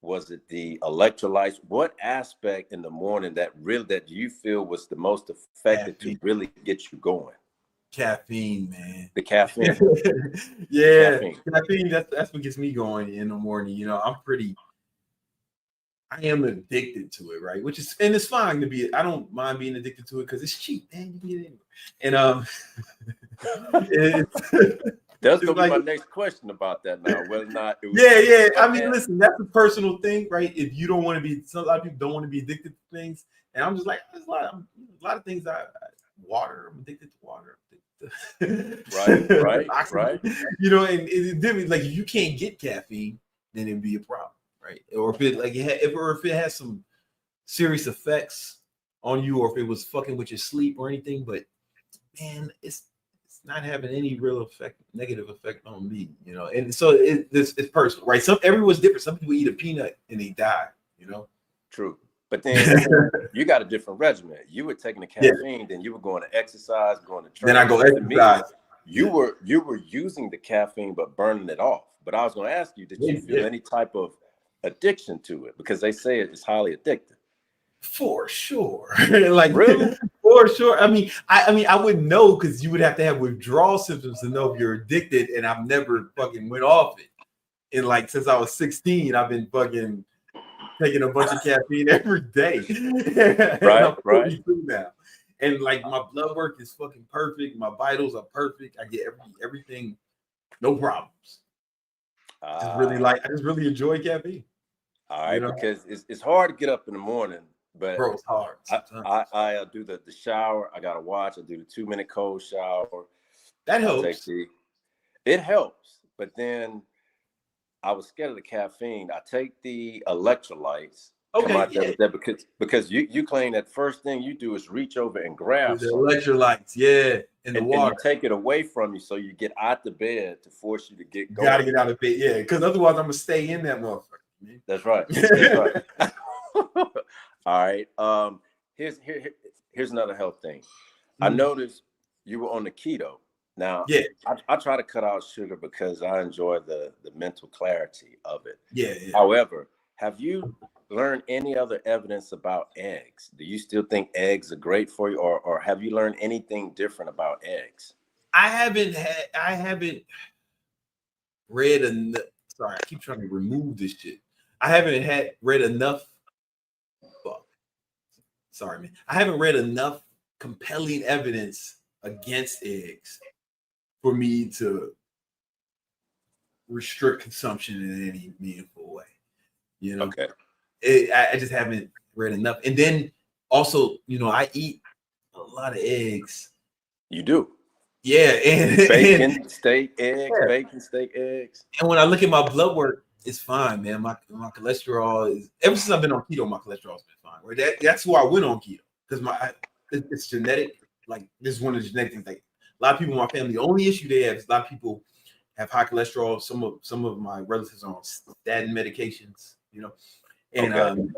Was it the electrolytes? What aspect in the morning that you feel was the most effective to really get you going? Caffeine, man. The caffeine. Caffeine. That's what gets me going in the morning. You know, I am addicted to it, right? And it's fine to be. I don't mind being addicted to it because it's cheap, man. You can get it anywhere. And that's gonna be my next question about that now. Whether or not it was I mean, listen, that's a personal thing, right? If you don't want to be, a lot of people don't want to be addicted to things, and I'm just like, there's a lot of things. Water. I'm addicted to water. Right. You know, and it's like, if you can't get caffeine, then it'd be a problem, right? Or if it has some serious effects on you, or if it was fucking with your sleep or anything. But man, it's not having any real negative effect on me, you know. And so it's personal, right? Everyone's different. Some people eat a peanut and they die, you know. True. But then you got a different regimen. You were taking the caffeine, then you were going to exercise, going to train. Then I go exercise. You were using the caffeine but burning it off. But I was going to ask you, did you feel any type of addiction to it? Because they say it's highly addictive. For sure. Like really? For sure. I mean, I wouldn't know, because you would have to have withdrawal symptoms to know if you're addicted, and I've never fucking went off it. And like since I was 16, I've been fucking taking a bunch of caffeine every day. Right, I'm 42 right. now. And like my blood work is fucking perfect. My vitals are perfect. I get everything, no problems. I just really enjoy caffeine. All right, you know? Because it's hard to get up in the morning, but bro, it's hard. I do the shower. I got to watch. I do the 2-minute cold shower. That helps. It helps, but then I was scared of the caffeine. I take the electrolytes. Okay, because you claim that first thing you do is reach over and grab the electrolytes, in the water. And you take it away from you, so you get out the bed to force you to get going. You gotta get out of bed, because otherwise I'm gonna stay in that motherfucker. Man. That's right. That's right. All right. Here's another health thing. I noticed you were on the keto. Now, I try to cut out sugar because I enjoy the mental clarity of it. Yeah. However, have you learned any other evidence about eggs? Do you still think eggs are great for you, or have you learned anything different about eggs? I haven't read enough. Sorry, I keep trying to remove this shit. I haven't read enough. Sorry, man. I haven't read enough compelling evidence against eggs for me to restrict consumption in any meaningful way. You know, I just haven't read enough. And then also, you know, I eat a lot of eggs. You do? Yeah. And bacon, steak, eggs, bacon, steak, eggs. And when I look at my blood work, it's fine, man. My cholesterol is, ever since I've been on keto, my cholesterol's been fine. Right? That's why I went on keto, because it's genetic. Like, this is one of the genetic things. Like, a lot of people in my family, the only issue they have is a lot of people have high cholesterol. Some of my relatives are on statin medications, you know. And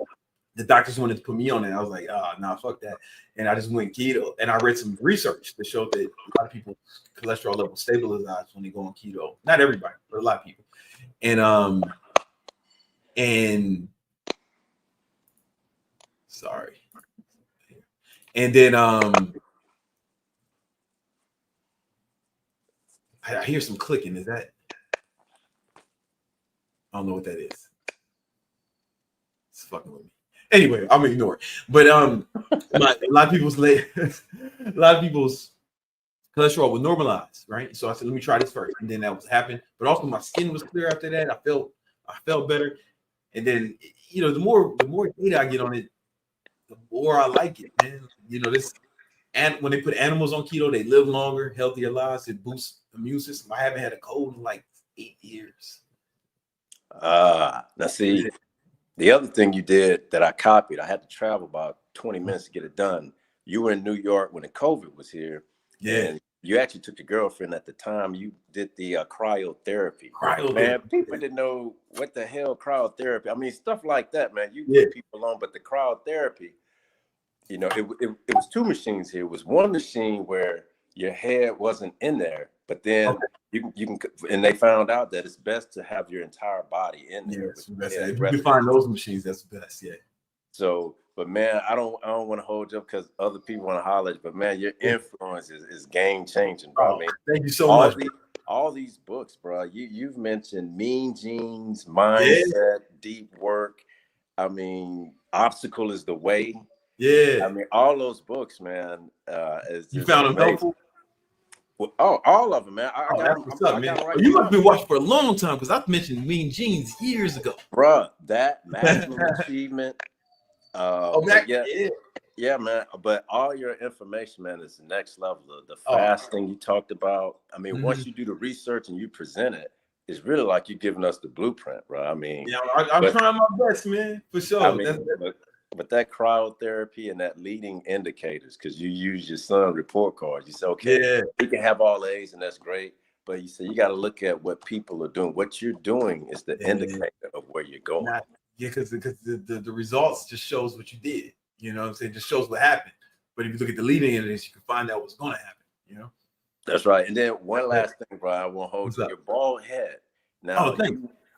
the doctors wanted to put me on it. I was like, nah, fuck that. And I just went keto. And I read some research that showed that a lot of people cholesterol level stabilizes when they go on keto. Not everybody, but a lot of people. And sorry. And then I hear some clicking. Is that? I don't know what that is. It's fucking with me. Anyway, I'm gonna ignore it. But a lot of people's cholesterol was normalized, right? So I said, let me try this first, and then that was happened. But also, my skin was clear after that. I felt better. And then, you know, the more data I get on it, the more I like it, man. You know, and when they put animals on keto, they live longer, healthier lives. It boosts immune system. I haven't had a cold in like 8 years. Now see, the other thing you did that I copied, I had to travel about 20 minutes to get it done. You were in New York when the COVID was here. Yeah. And you actually took your girlfriend at the time. You did the cryotherapy. Man, people didn't know what the hell cryotherapy. I mean, stuff like that, man. You put people on, but the cryotherapy, you know, it was 2 machines here. It was one machine where your head wasn't in there, but then you can, and they found out that it's best to have your entire body in there. If you can find those machines, that's the best. Yeah. So, but man, I don't want to hold you up because other people want to holler, but man, your influence is game changing, bro. Thank you so much. All these books, bro. You've mentioned Mean Genes, Mindset, Deep Work. I mean, Obstacle is the Way. Yeah. I mean, all those books, man. You found them helpful? Well, all of them, man. I got them. You must have been watching for a long time, because I've mentioned Mean Genes years ago. Bro, that maximum achievement. Yeah, man. But all your information, man, is the next level. The fasting you talked about. I mean, once you do the research and you present it, it's really like you're giving us the blueprint, bro. I mean, I'm trying my best, man, for sure. I mean, But that cryotherapy and that leading indicators, because you use your son report cards. You say, okay, he can have all A's and that's great. But you say you got to look at what people are doing. What you're doing is the indicator of where you're going. Because the results just shows what you did. You know what I'm saying? Just shows what happened. But if you look at the leading indicators, you can find out what's going to happen. You know? That's right. And then one last thing, Brian, I won't hold you. Your bald head. Now,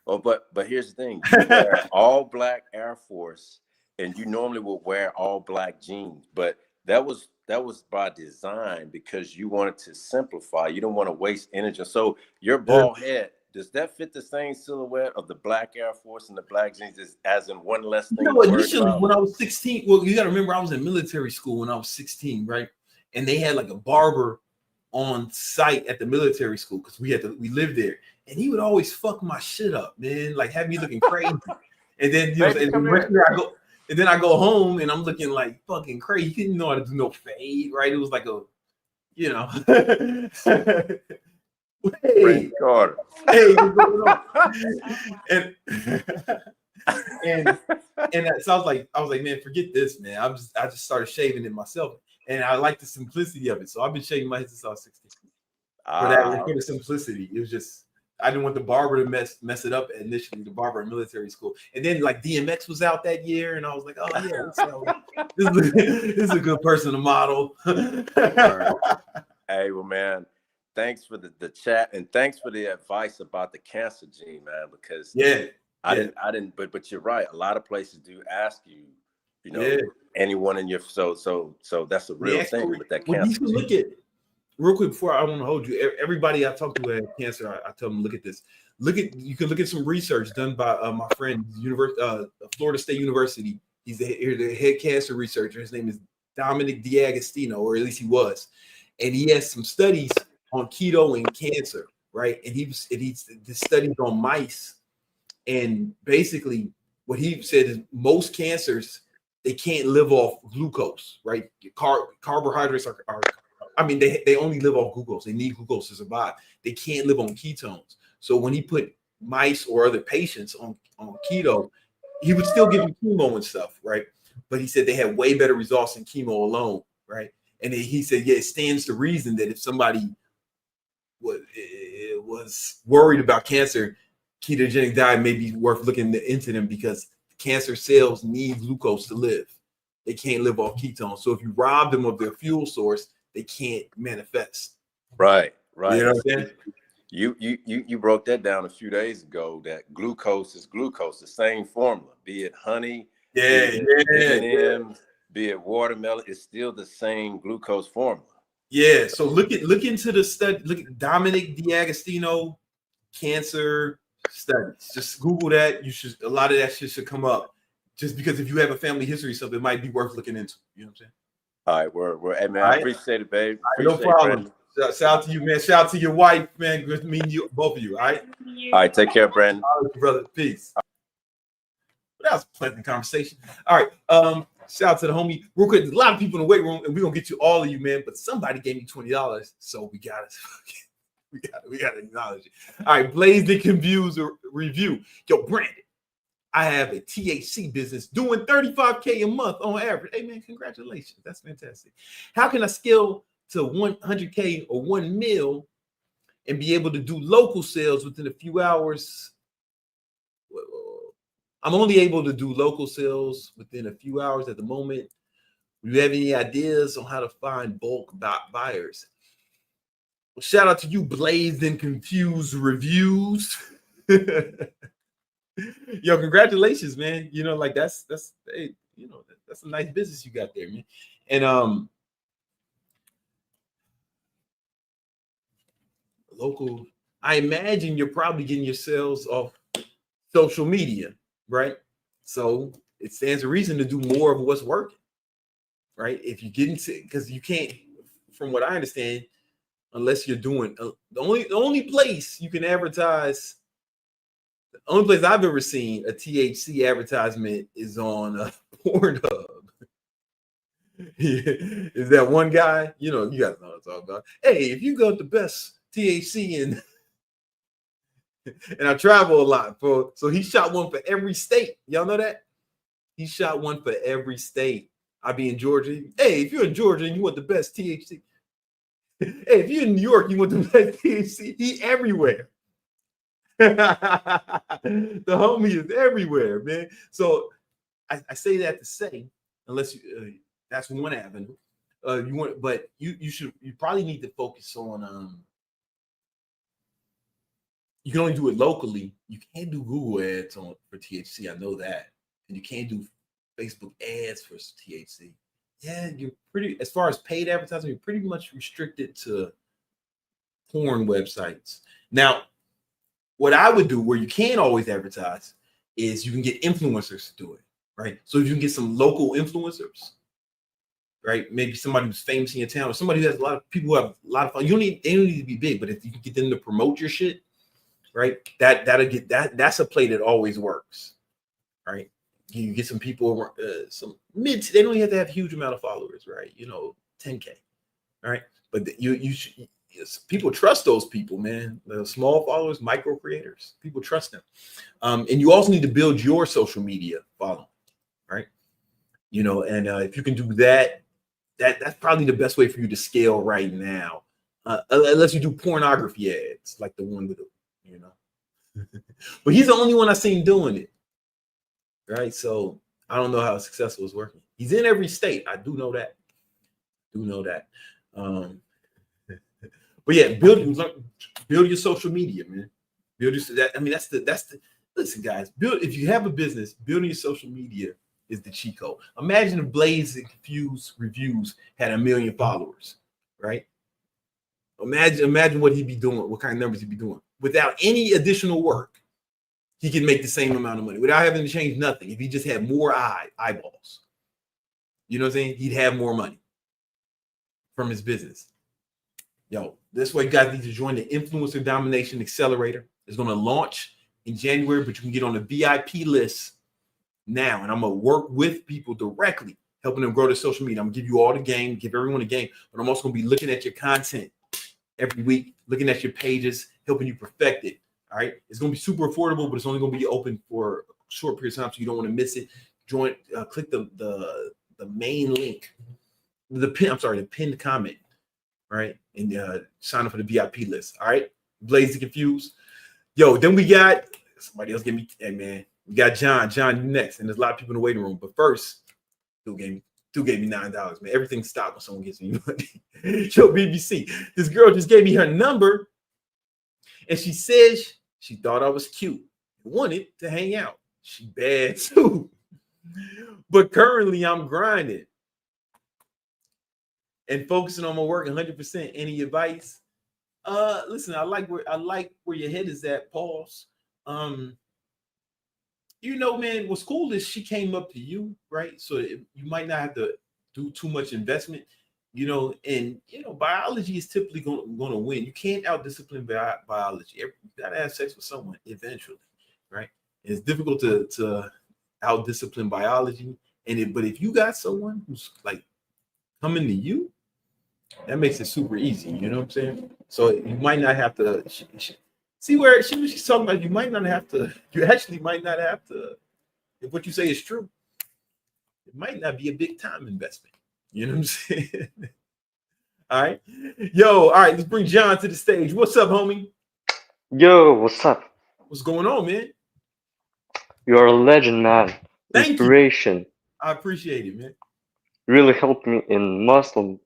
but here's the thing. You wear all black Air Force, and you normally would wear all black jeans. But that was by design because you wanted to simplify. You don't want to waste energy. So your bald head, does that fit the same silhouette of the black Air Force and the black jeans as in one less thing? Initially, when I was 16, well, you got to remember I was in military school when I was 16, right? And they had like a barber on site at the military school because we lived there, and he would always fuck my shit up, man, like have me looking crazy. And then I go home and I'm looking like fucking crazy. He didn't know how to do no fade, right? It was like a, you know. Hey, Carter. Hey, what's going on? And so I was like, man, forget this, man. I just started shaving it myself, and I like the simplicity of it. So I've been shaving my head since I was 16. For the simplicity, it was just I didn't want the barber to mess it up initially. The barber in military school, and then like DMX was out that year, and I was like, oh yeah, this is a good person to model. Hey, well, man. Thanks for the chat, and thanks for the advice about the cancer gene, man. Because I didn't, but you're right. A lot of places do ask you, you know, anyone in your so that's a real thing with that cancer. You can look at real quick before I want to hold you. Everybody I talk to who had cancer, I tell them look at this. You can look at some research done by my friend, Florida State University. He's the head cancer researcher. His name is Dominic D'Agostino, or at least he was, and he has some studies on keto and cancer, right? And he's the studies on mice, and basically what he said is most cancers, they can't live off glucose, right? Carbohydrates are I mean, they only live off glucose. They need glucose to survive. They can't live on ketones. So when he put mice or other patients on keto, he would still give them chemo and stuff, right? But he said they had way better results than chemo alone, right? And he said, it stands to reason that if somebody was worried about cancer, ketogenic diet may be worth looking into them because cancer cells need glucose to live. They can't live off ketones. So if you rob them of their fuel source, they can't manifest. Right. You know what I'm saying? You broke that down a few days ago, that glucose is glucose, the same formula, be it honey, be it watermelon, it's still the same glucose formula. Yeah, so look into the study. Look at Dominic D'Agostino cancer studies. Just Google that. A lot of that shit should come up. Just because if you have a family history, something might be worth looking into. You know what I'm saying? All right, we're hey man, I appreciate it, babe. No problem. Shout out to you, man. Shout out to your wife, man. Good to meet you, both of you. All right. All right, take care, Brandon. All right, brother. Peace. That was a pleasant conversation. All right. Shout out to the homie. Real quick, there's a lot of people in the weight room, and we're gonna get you all of you, man. But somebody gave me $20, so we gotta acknowledge it. All right, Blaze and Confused review. Yo, Brandon, I have a THC business doing $35K a month on average. Hey man, congratulations. That's fantastic. How can I scale to 100K or 1 mil and be able to do local sales within a few hours? I'm only able to do local sales within a few hours at the moment. Do you have any ideas on how to find bulk buyers? Well, shout out to you, Blazed and Confused Reviews. Yo, congratulations, man. You know, like that's hey, you know, that's a nice business you got there, man. And local, I imagine you're probably getting your sales off social media, right? So it stands to reason to do more of what's working, right? If you get into, because you can't, from what I understand, unless you're doing the only place you can advertise, the only place I've ever seen a THC advertisement is on Pornhub. Is that one guy? You know, you guys know what I'm talking about. Hey, if you got the best THC and I travel a lot, so he shot one for every state. Y'all know that? He shot one for every state. I be in Georgia. Hey, if you're in Georgia and you want the best THC, hey, if you're in New York, you want the best THC. He everywhere. The homie is everywhere, man. So I say that to say, unless you, that's one avenue. You want, but you probably need to focus on. You can only do it locally. You can't do Google ads for THC. I know that, and you can't do Facebook ads for THC. Yeah, you're pretty, as far as paid advertising, you're pretty much restricted to porn websites. Now, what I would do, where you can always advertise, is you can get influencers to do it, right? So you can get some local influencers, right? Maybe somebody who's famous in your town, or somebody who has a lot of people who have a lot of fun. They don't need to be big, but if you can get them to promote your shit, right? That's a play that always works, right? You get some people, some mid. They don't have to have a huge amount of followers, right? 10K, right? But people trust those people, man. The small followers, micro creators, people trust them. And you also need to build your social media following, right? And if you can do that, that's probably the best way for you to scale right now. Unless you do pornography ads, like the one with the, but he's the only one I've seen doing it, right? So I don't know how successful it's working. He's in every state. I do know that. But yeah, build your social media, man. That's the listen, guys. If you have a business, building your social media is the cheat code. Imagine if Blaze and Confused Reviews had 1 million followers, right? Imagine what he'd be doing, what kind of numbers he'd be doing. Without any additional work, he can make the same amount of money without having to change nothing. If he just had more eyeballs, you know what I'm saying? He'd have more money from his business. Yo, this way, guys need to join the Influencer Domination Accelerator. It's going to launch in January, but you can get on the VIP list now. And I'm going to work with people directly, helping them grow their social media. I'm going to give you all the game, give everyone a game, but I'm also going to be looking at your content every week, looking at your pages, helping you perfect it. All right. It's going to be super affordable, but it's only going to be open for a short period of time, so you don't want to miss it. Join, click the main link, the pinned comment, right? And sign up for the VIP list. All right. Blaze the Confused. Yo, then we got somebody else. Hey man, we got John. John, you next. And there's a lot of people in the waiting room. But first, Stu gave me $9, man. Everything stopped when someone gives me money. Yo, BBC. This girl just gave me her number, and she says she thought I was cute, wanted to hang out. She bad too. But currently I'm grinding and focusing on my work 100%. Any advice? Listen, I like where your head is at, pause. Man, what's cool is she came up to you, right? So you might not have to do too much investment, and biology is typically going to win. You can't out-discipline biology. You got to have sex with someone eventually, right? And it's difficult to out-discipline biology. But if you got someone who's like coming to you, that makes it super easy. You know what I'm saying? So you might not have to see where she's talking about. You actually might not have to, if what you say is true, it might not be a big time investment. You know what I'm saying? All right. Yo, all right, let's bring John to the stage. What's up, homie? Yo, what's up? What's going on, man? You're a legend, man. Thank Inspiration. You. I appreciate it, man. Really helped me in muscle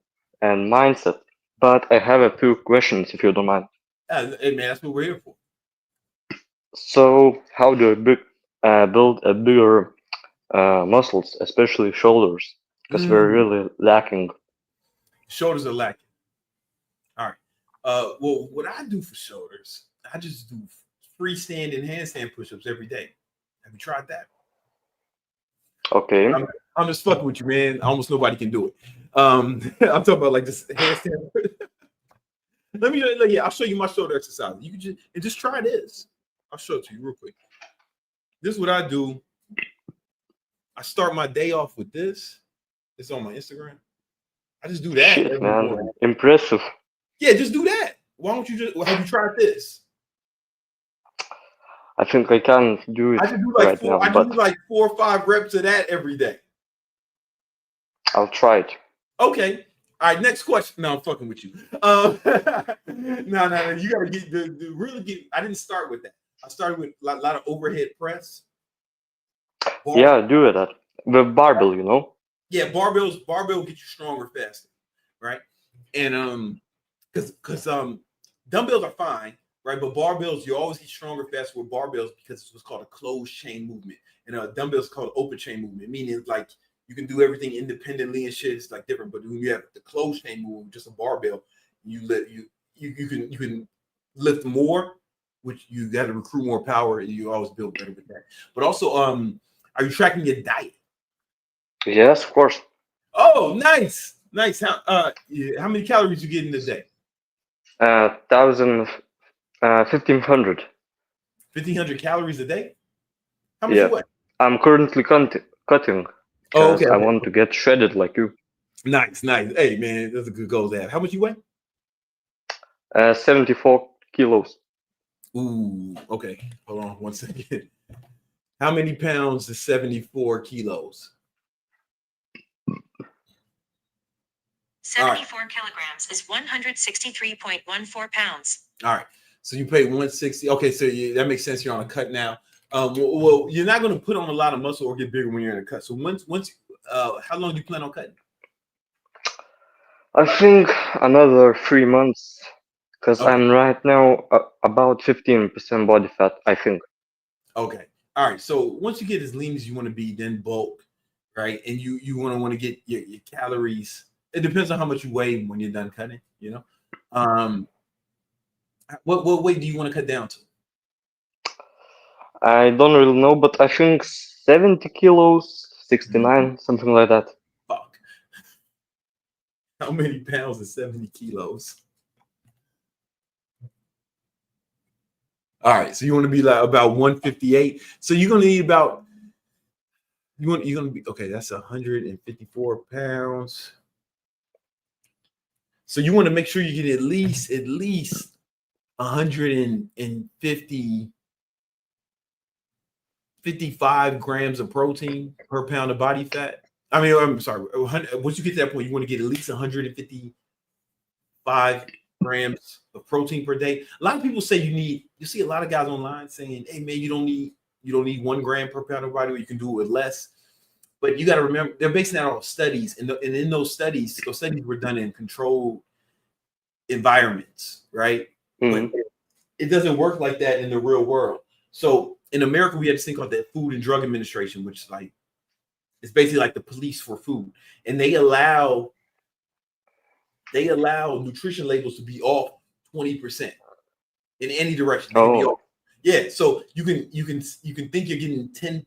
and mindset. But I have a few questions, if you don't mind. Hey, man, that's what we're here for. So, how do I build a bigger muscles, especially shoulders? Because we're really lacking. Shoulders are lacking. All right. Well, what I do for shoulders, I just do freestanding handstand push-ups every day. Have you tried that? Okay. I'm just fucking with you, man. Almost nobody can do it. I'm talking about like this handstand. I'll show you my shoulder exercise. You can just try this. I'll show it to you real quick. This is what I do. I start my day off with this. It's on my Instagram. I just do that. Shit, man. Morning. Impressive. Yeah, just do that. Why don't you have you tried this? I think I can't do it I can do like right now, but 4 or 5 reps of that every day. I'll try it. Okay. All right, next question. No, I'm fucking with you. No. You gotta get the really get. I didn't start with that. I started with a lot of overhead press. Yeah, do it. The barbell, you know. Yeah, barbell get you stronger faster, right? And because dumbbells are fine, right? But barbells, you always get stronger faster with barbells because it's what's called a closed chain movement, and dumbbells called open chain movement, meaning like you can do everything independently and shit. It's like different, but when you have the closed chain movement, just a barbell, you can lift more, which you got to recruit more power, and you always build better with that. But also, are you tracking your diet? Yes, of course. Oh, nice. How many calories you get in a day? 1,500. 1,500 calories a day. How much Yeah. you weigh? I'm currently cutting Oh, because okay. I want to get shredded like you. Nice. Hey, man, that's a good goal to have. How much you weigh? 74 kilos. Ooh, okay. Hold on 1 second. How many pounds is 74 kilos? 74 kilograms is 163.14 pounds. All right. So you pay 160. Okay, so that makes sense. You're on a cut now. Well, you're not going to put on a lot of muscle or get bigger when you're in a cut. So once, how long do you plan on cutting? I think another 3 months because Okay. I'm right now about 15% body fat, I think. Okay. All right. So once you get as lean as you want to be, then bulk, right? And you want to get your calories. It depends on how much you weigh when you're done cutting, you know. What weight do you want to cut down to? I don't really know, but I think 70 kilos, 69, something like that. Fuck. How many pounds is 70 kilos? All right, so you want to be like about 158. So you're gonna need about you're gonna be okay. That's 154 pounds. So you want to make sure you get at least 150 55 grams of protein per pound of body fat. I mean, I'm sorry. Once you get to that point, you want to get at least 155 grams of protein per day. A lot of people say you see a lot of guys online saying, hey man, you don't need 1 gram per pound of body weight, you can do it with less. But you got to remember, they're basing that on studies, and in those studies were done in controlled environments, right? Mm-hmm. But it doesn't work like that in the real world. So in America, we have this thing called the Food and Drug Administration, which is like, it's basically like the police for food, and they allow nutrition labels to be off 20% in any direction. They can be off. Yeah, so you can think you're getting 10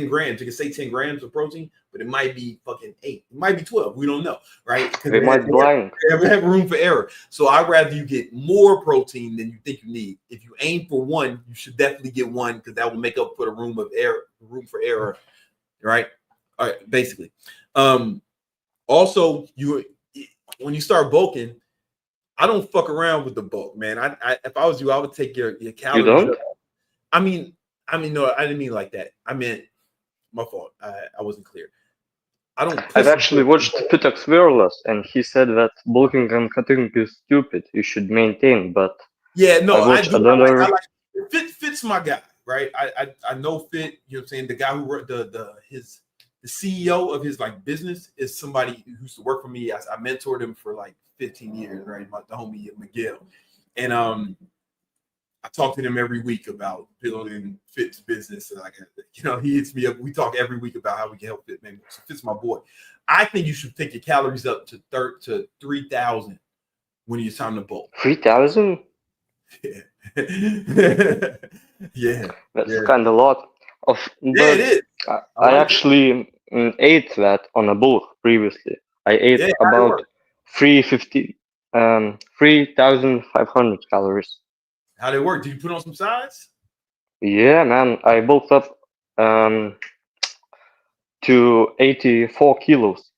grams. You can say 10 grams of protein, but it might be fucking 8. It might be 12. We don't know, right? They might blind. They have room for error. So I'd rather you get more protein than you think you need. If you aim for 1, you should definitely get 1 because that will make up for the room for error, right? All right, basically. Also, when you start bulking, I don't fuck around with the bulk, man. I if I was you, I would take your calories. You don't? Up. I mean, no, I didn't mean like that. I meant, my fault. I wasn't clear. I don't. I've actually watched Pitax Wireless, and he said that bulking and cutting is stupid. You should maintain, but yeah, no, I watched another. I like Fit's my guy, right? I know Fit. You know what I'm saying? The guy who wrote the CEO of his like business is somebody who used to work for me. I mentored him for like 15 years, right? The homie Miguel, and I talk to him every week about building Fit's business. And he hits me up. We talk every week about how we can help Fit, man. So Fit's my boy. I think you should take your calories up to 3,000 when it's time to bulk. 3,000? Yeah. Yeah. That's kind of a lot. Yeah, it is. I actually ate that on a bulk previously. I ate about 3,500 calories. How did it work? Did you put on some size? Yeah, man. I bulked up to 84 kilos.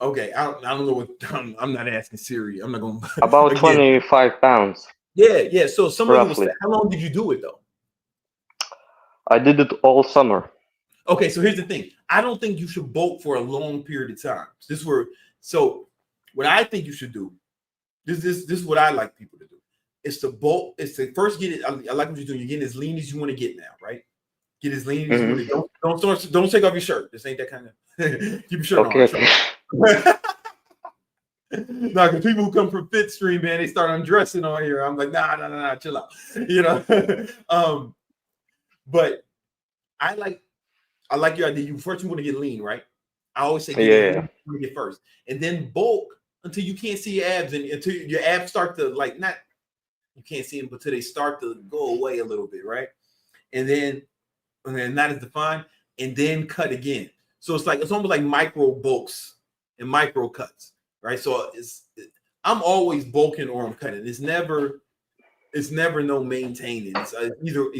Okay, I don't know what I'm not asking Siri. I'm not going to about 25 pounds. Yeah. So somebody was roughly. how long did you do it though? I did it all summer. Okay, so here's the thing. I don't think you should bulk for a long period of time. So what I think you should do, this is what I like people to do. It's to bulk, it's to first get it. I like what you're doing. You're getting as lean as you want to get now, right? Get as lean as you want to. Don't take off your shirt. This ain't that kind of keep your shirt Okay. on. No, because people who come from Fit Stream, man, they start undressing on here. I'm like, nah, chill out. You know. But I like your idea. You want to get lean, right? I always say get lean get first, and then bulk until you can't see your abs, and until your abs start to you can't see them, but until they start to go away a little bit, right? And then not as defined, and then cut again. So it's almost like micro bulks and micro cuts, right? So I'm always bulking or I'm cutting. It's never no maintaining. It's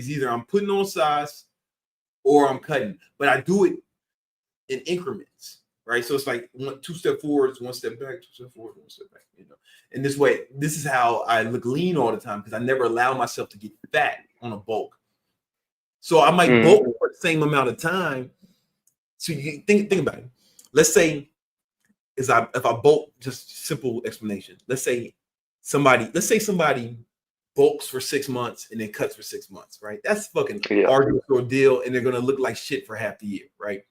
either I'm putting on size or I'm cutting, but I do it in increments, right? So it's like 2 step forwards, 1 step back, 2 step forward, 1 step back, you know. And this way, this is how I look lean all the time because I never allow myself to get fat on a bulk. So I might bulk for the same amount of time. So you think about it. Let's say if I bulk, just simple explanation. Let's say somebody bulks for 6 months and then cuts for 6 months, right? That's fucking arduous ordeal, and they're gonna look like shit for half the year, right?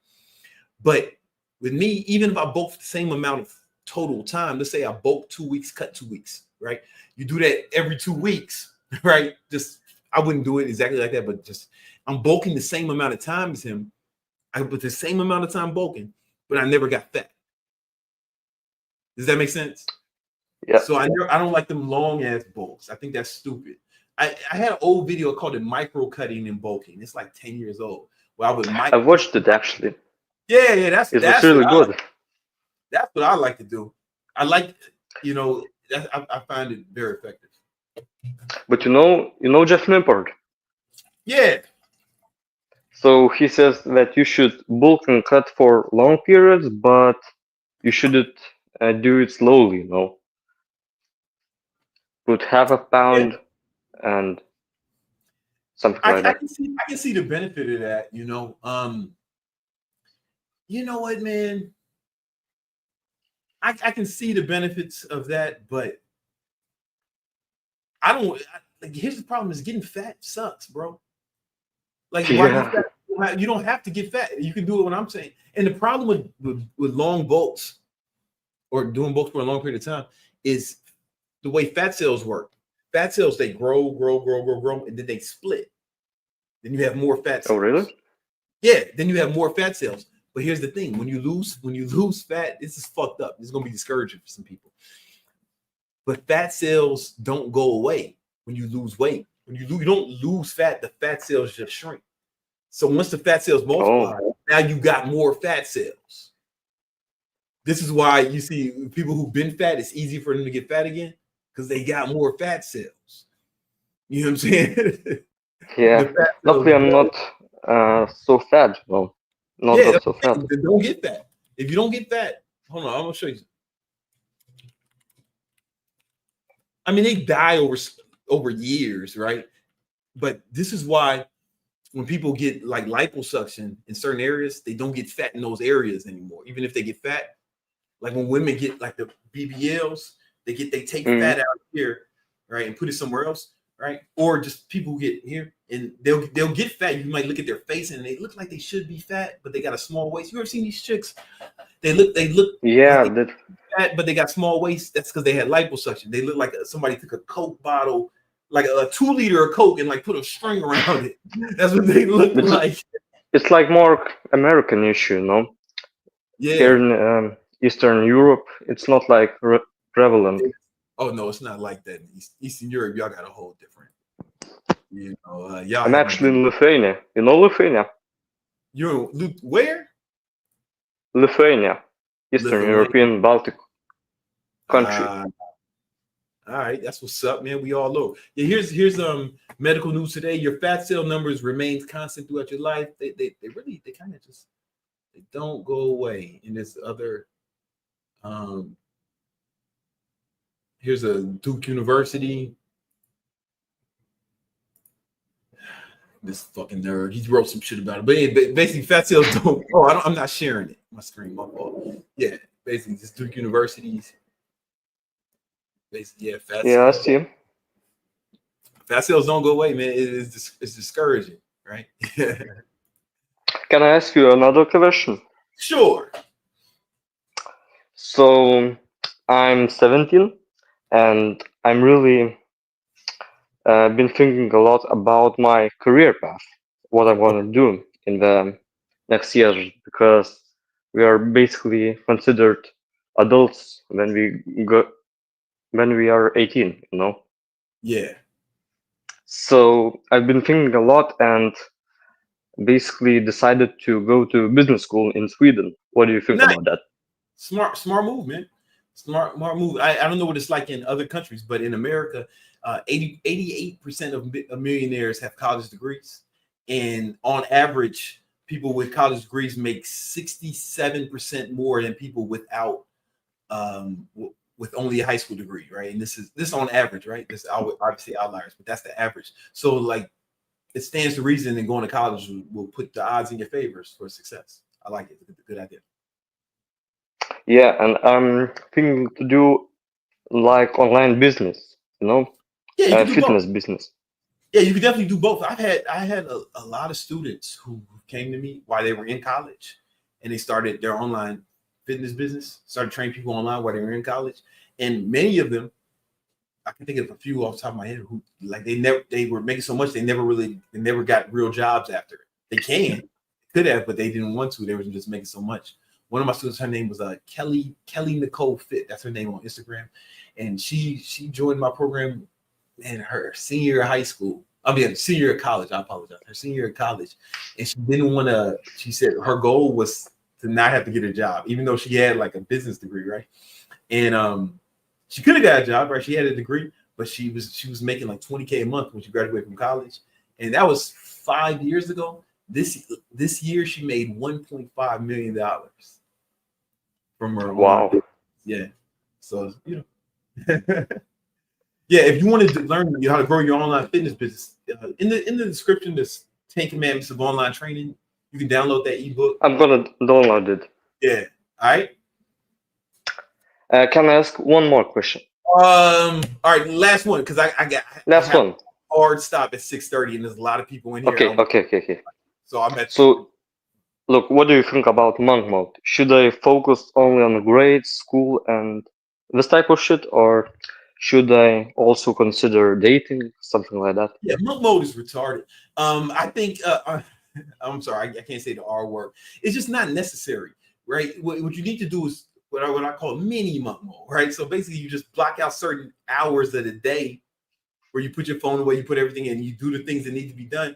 But with me, even if I bulk for the same amount of total time, let's say I bulk 2 weeks, cut 2 weeks, right? You do that every 2 weeks, right? Just I wouldn't do it exactly like that, but just I'm bulking the same amount of time as him. I put the same amount of time bulking, but I never got fat. Does that make sense? Yeah. So I don't like them long ass bulks. I think that's stupid. I had an old video called it micro cutting and bulking. It's like 10 years old. Well, I watched it actually. Yeah, that's really good. That's what I like to do. I like, I find it very effective. But you know Jeff Nippard. Yeah. So he says that you should bulk and cut for long periods, but you shouldn't do it slowly. You know, put half a pound and something like that. I can see the benefit of that. You know what, man? I can see the benefits of that, but I don't. Here's the problem: is getting fat sucks, bro. Like, why get fat? You don't have to get fat. You can do it when I'm saying. And the problem with long bulks or doing bulks for a long period of time is the way fat cells work. Fat cells, they grow, and then they split. Then you have more fat cells. Oh, really? Yeah, then you have more fat cells. But here's the thing: when you lose fat, this is fucked up. This is gonna be discouraging for some people. But fat cells don't go away when you lose weight. When you don't lose fat, the fat cells just shrink. So once the fat cells multiply, now you got more fat cells. This is why you see people who've been fat, it's easy for them to get fat again because they got more fat cells. You know what I'm saying? Yeah. Luckily, I'm not so fat. No, not so fat. Don't get fat. If you don't get fat, hold on, I'm gonna show you. I mean, they die over years, right? But this is why when people get like liposuction in certain areas, they don't get fat in those areas anymore. Even if they get fat, like when women get like the BBLs, they take fat out here, right, and put it somewhere else, right? Or just people who get here and they'll get fat. You might look at their face and they look like they should be fat, but they got a small waist. You ever seen these chicks? They look like fat, but they got small waist. That's because they had liposuction. They look like somebody took a Coke bottle, like a 2 liter of Coke, and like put a string around it. That's what they look like. It's like more American issue, no? Yeah. Here in Eastern Europe, it's not like prevalent. Oh no, it's not like that. In Eastern Europe, y'all got a whole different. Y'all. I'm actually in Lithuania. You know Lithuania? You're where? Lithuania, Eastern European Baltic country. All right, that's what's up, man. We all over. Yeah, here's medical news today. Your fat cell numbers remains constant throughout your life. They kind of just they don't go away. And there's other here's a Duke University. This fucking nerd. He wrote some shit about it. But yeah, basically, fat cells don't. I'm not sharing it. My screen, my fault. Yeah, basically, just Duke Universities. Basically, yeah, Yeah, I see. fat cells don't go away, man. It's discouraging, right? Can I ask you another question? Sure. So I'm 17, and I'm really been thinking a lot about my career path, what I want to do in the next years, because we are basically considered adults when we are 18, you know. Yeah. So I've been thinking a lot and basically decided to go to business school in Sweden. What do you think Nice. about that? Smart move, man. Smart move. I don't know what it's like in other countries, but in America, 88% of millionaires have college degrees. And on average, people with college degrees make 67% more than people without with only a high school degree, right? And this is on average, right? This obviously outliers, but that's the average. So like it stands to reason that going to college will put the odds in your favors for success. I like it. It's a good idea. Yeah, and I'm thinking to do like online business, you know, Yeah, you can do fitness both. business. Yeah, you can definitely do both. I had a lot of students who came to me while they were in college, and they started their online fitness business. Started training people online while they were in college, and many of them, I can think of a few off the top of my head who like they were making so much they never got real jobs after it. They could have, but they didn't want to. They were just making so much. One of my students, her name was Kelly Nicole Fit. That's her name on Instagram, and she joined my program in her senior year of high school. Senior year of college. I apologize. Her senior year of college, and she didn't want to. She said her goal was to not have to get a job, even though she had like a business degree, right? And she could have got a job, right? She had a degree, but she was making like $20K a month when she graduated from college, and that was 5 years ago. This year she made $1.5 million from her Wow. online. Yeah, so yeah. If you wanted to learn how to grow your online fitness business, in the description, there's 10 Commandments of Online Training. You can download that ebook. I'm gonna download it. Yeah. All right. Can I ask one more question? All right, last one, because I Last one. hard stop at 6:30, and there's a lot of people in here. Okay. So I'm at. So, look, what do you think about monk mode? Should I focus only on grades, school, and this type of shit, or should I also consider dating, something like that? Yeah, monk mode is retarded. I think. I'm sorry, I can't say the R word. It's just not necessary, right? What you need to do is what I call mini monk mode, right? So basically, you just block out certain hours of the day where you put your phone away, you put everything in, you do the things that need to be done,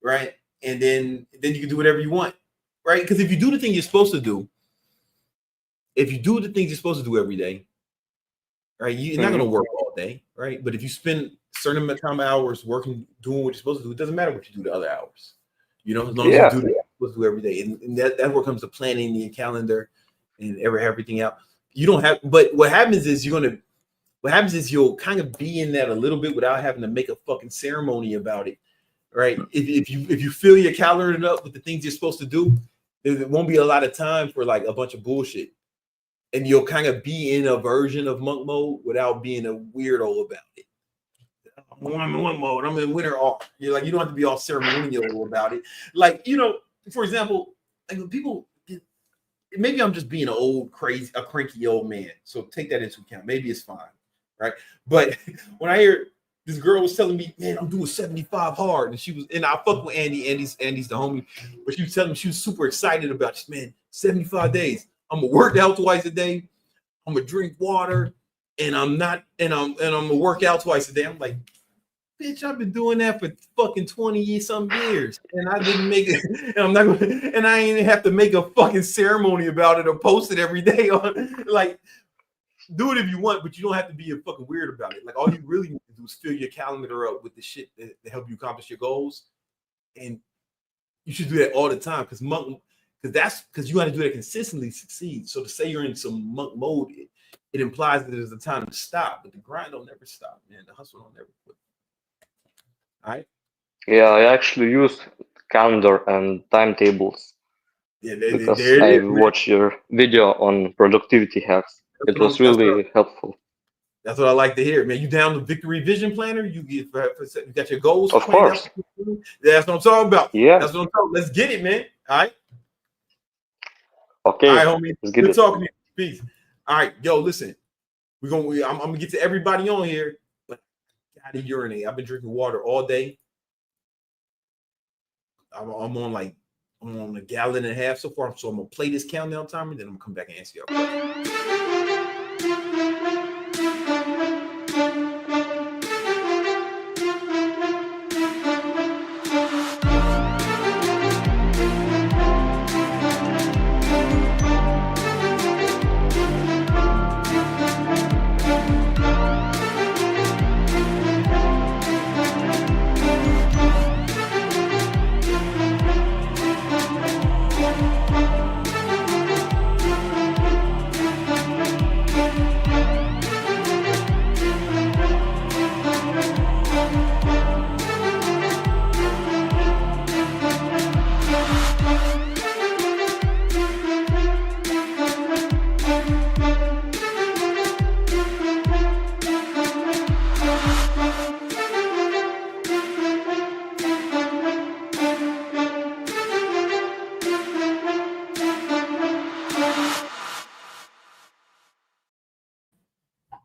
right? And then you can do whatever you want, right? Because if you do the thing you're supposed to do, if you do the things you're supposed to do every day, right, you're not going to work all day, right? But if you spend a certain amount of hours working, doing what you're supposed to do, it doesn't matter what you do the other hours, as long as you do what you're supposed to do every day. And that's where comes to planning the calendar and everything out. You don't have, but what happens is you'll kind of be in that a little bit without having to make a fucking ceremony about it, right? If you fill your calendar up with the things you're supposed to do, there won't be a lot of time for like a bunch of bullshit, and you'll kind of be in a version of monk mode without being a weirdo about it. I'm in monk mode. I'm in winter off. You're like, you don't have to be all ceremonial about it. Like, for example, like people. Maybe I'm just being a cranky old man. So take that into account. Maybe it's fine, right? But when I hear this girl was telling me, man, I'm doing 75 hard, and I fuck with Andy. Andy's the homie, but she was telling me she was super excited about this, man. 75 days. I'm gonna work out twice a day. I'm gonna drink water, and I'm gonna work out twice a day. I'm like, bitch, I've been doing that for fucking 20-some years, and I didn't make it. And I'm not gonna, and I ain't have to make a fucking ceremony about it or post it every day on. Like, do it if you want, but you don't have to be a fucking weird about it. Like, all you really need to do is fill your calendar up with the shit that help you accomplish your goals, and you should do that all the time because you got to do that consistently to succeed. So to say you're in some monk mode, it implies that there's a time to stop, but the grind don't never stop, man. The hustle don't never quit. All right. Yeah, I actually use calendar and timetables Yeah, because there it I is, man. watched your video on productivity hacks. It was really helpful. That's what I like to hear, man. You down the Victory Vision Planner? You got your goals Of planned out? course. That's what I'm talking about. Yeah. That's what I'm talking about. Let's get it, man. All right. Okay. All right, homie. Let's get Good it. talking to you. Peace. All right, yo, listen. I'm gonna get to everybody on here, but I gotta urinate. I've been drinking water all day. I'm on a gallon and a half so far. So I'm gonna play this countdown timer, then I'm gonna come back and answer y'all.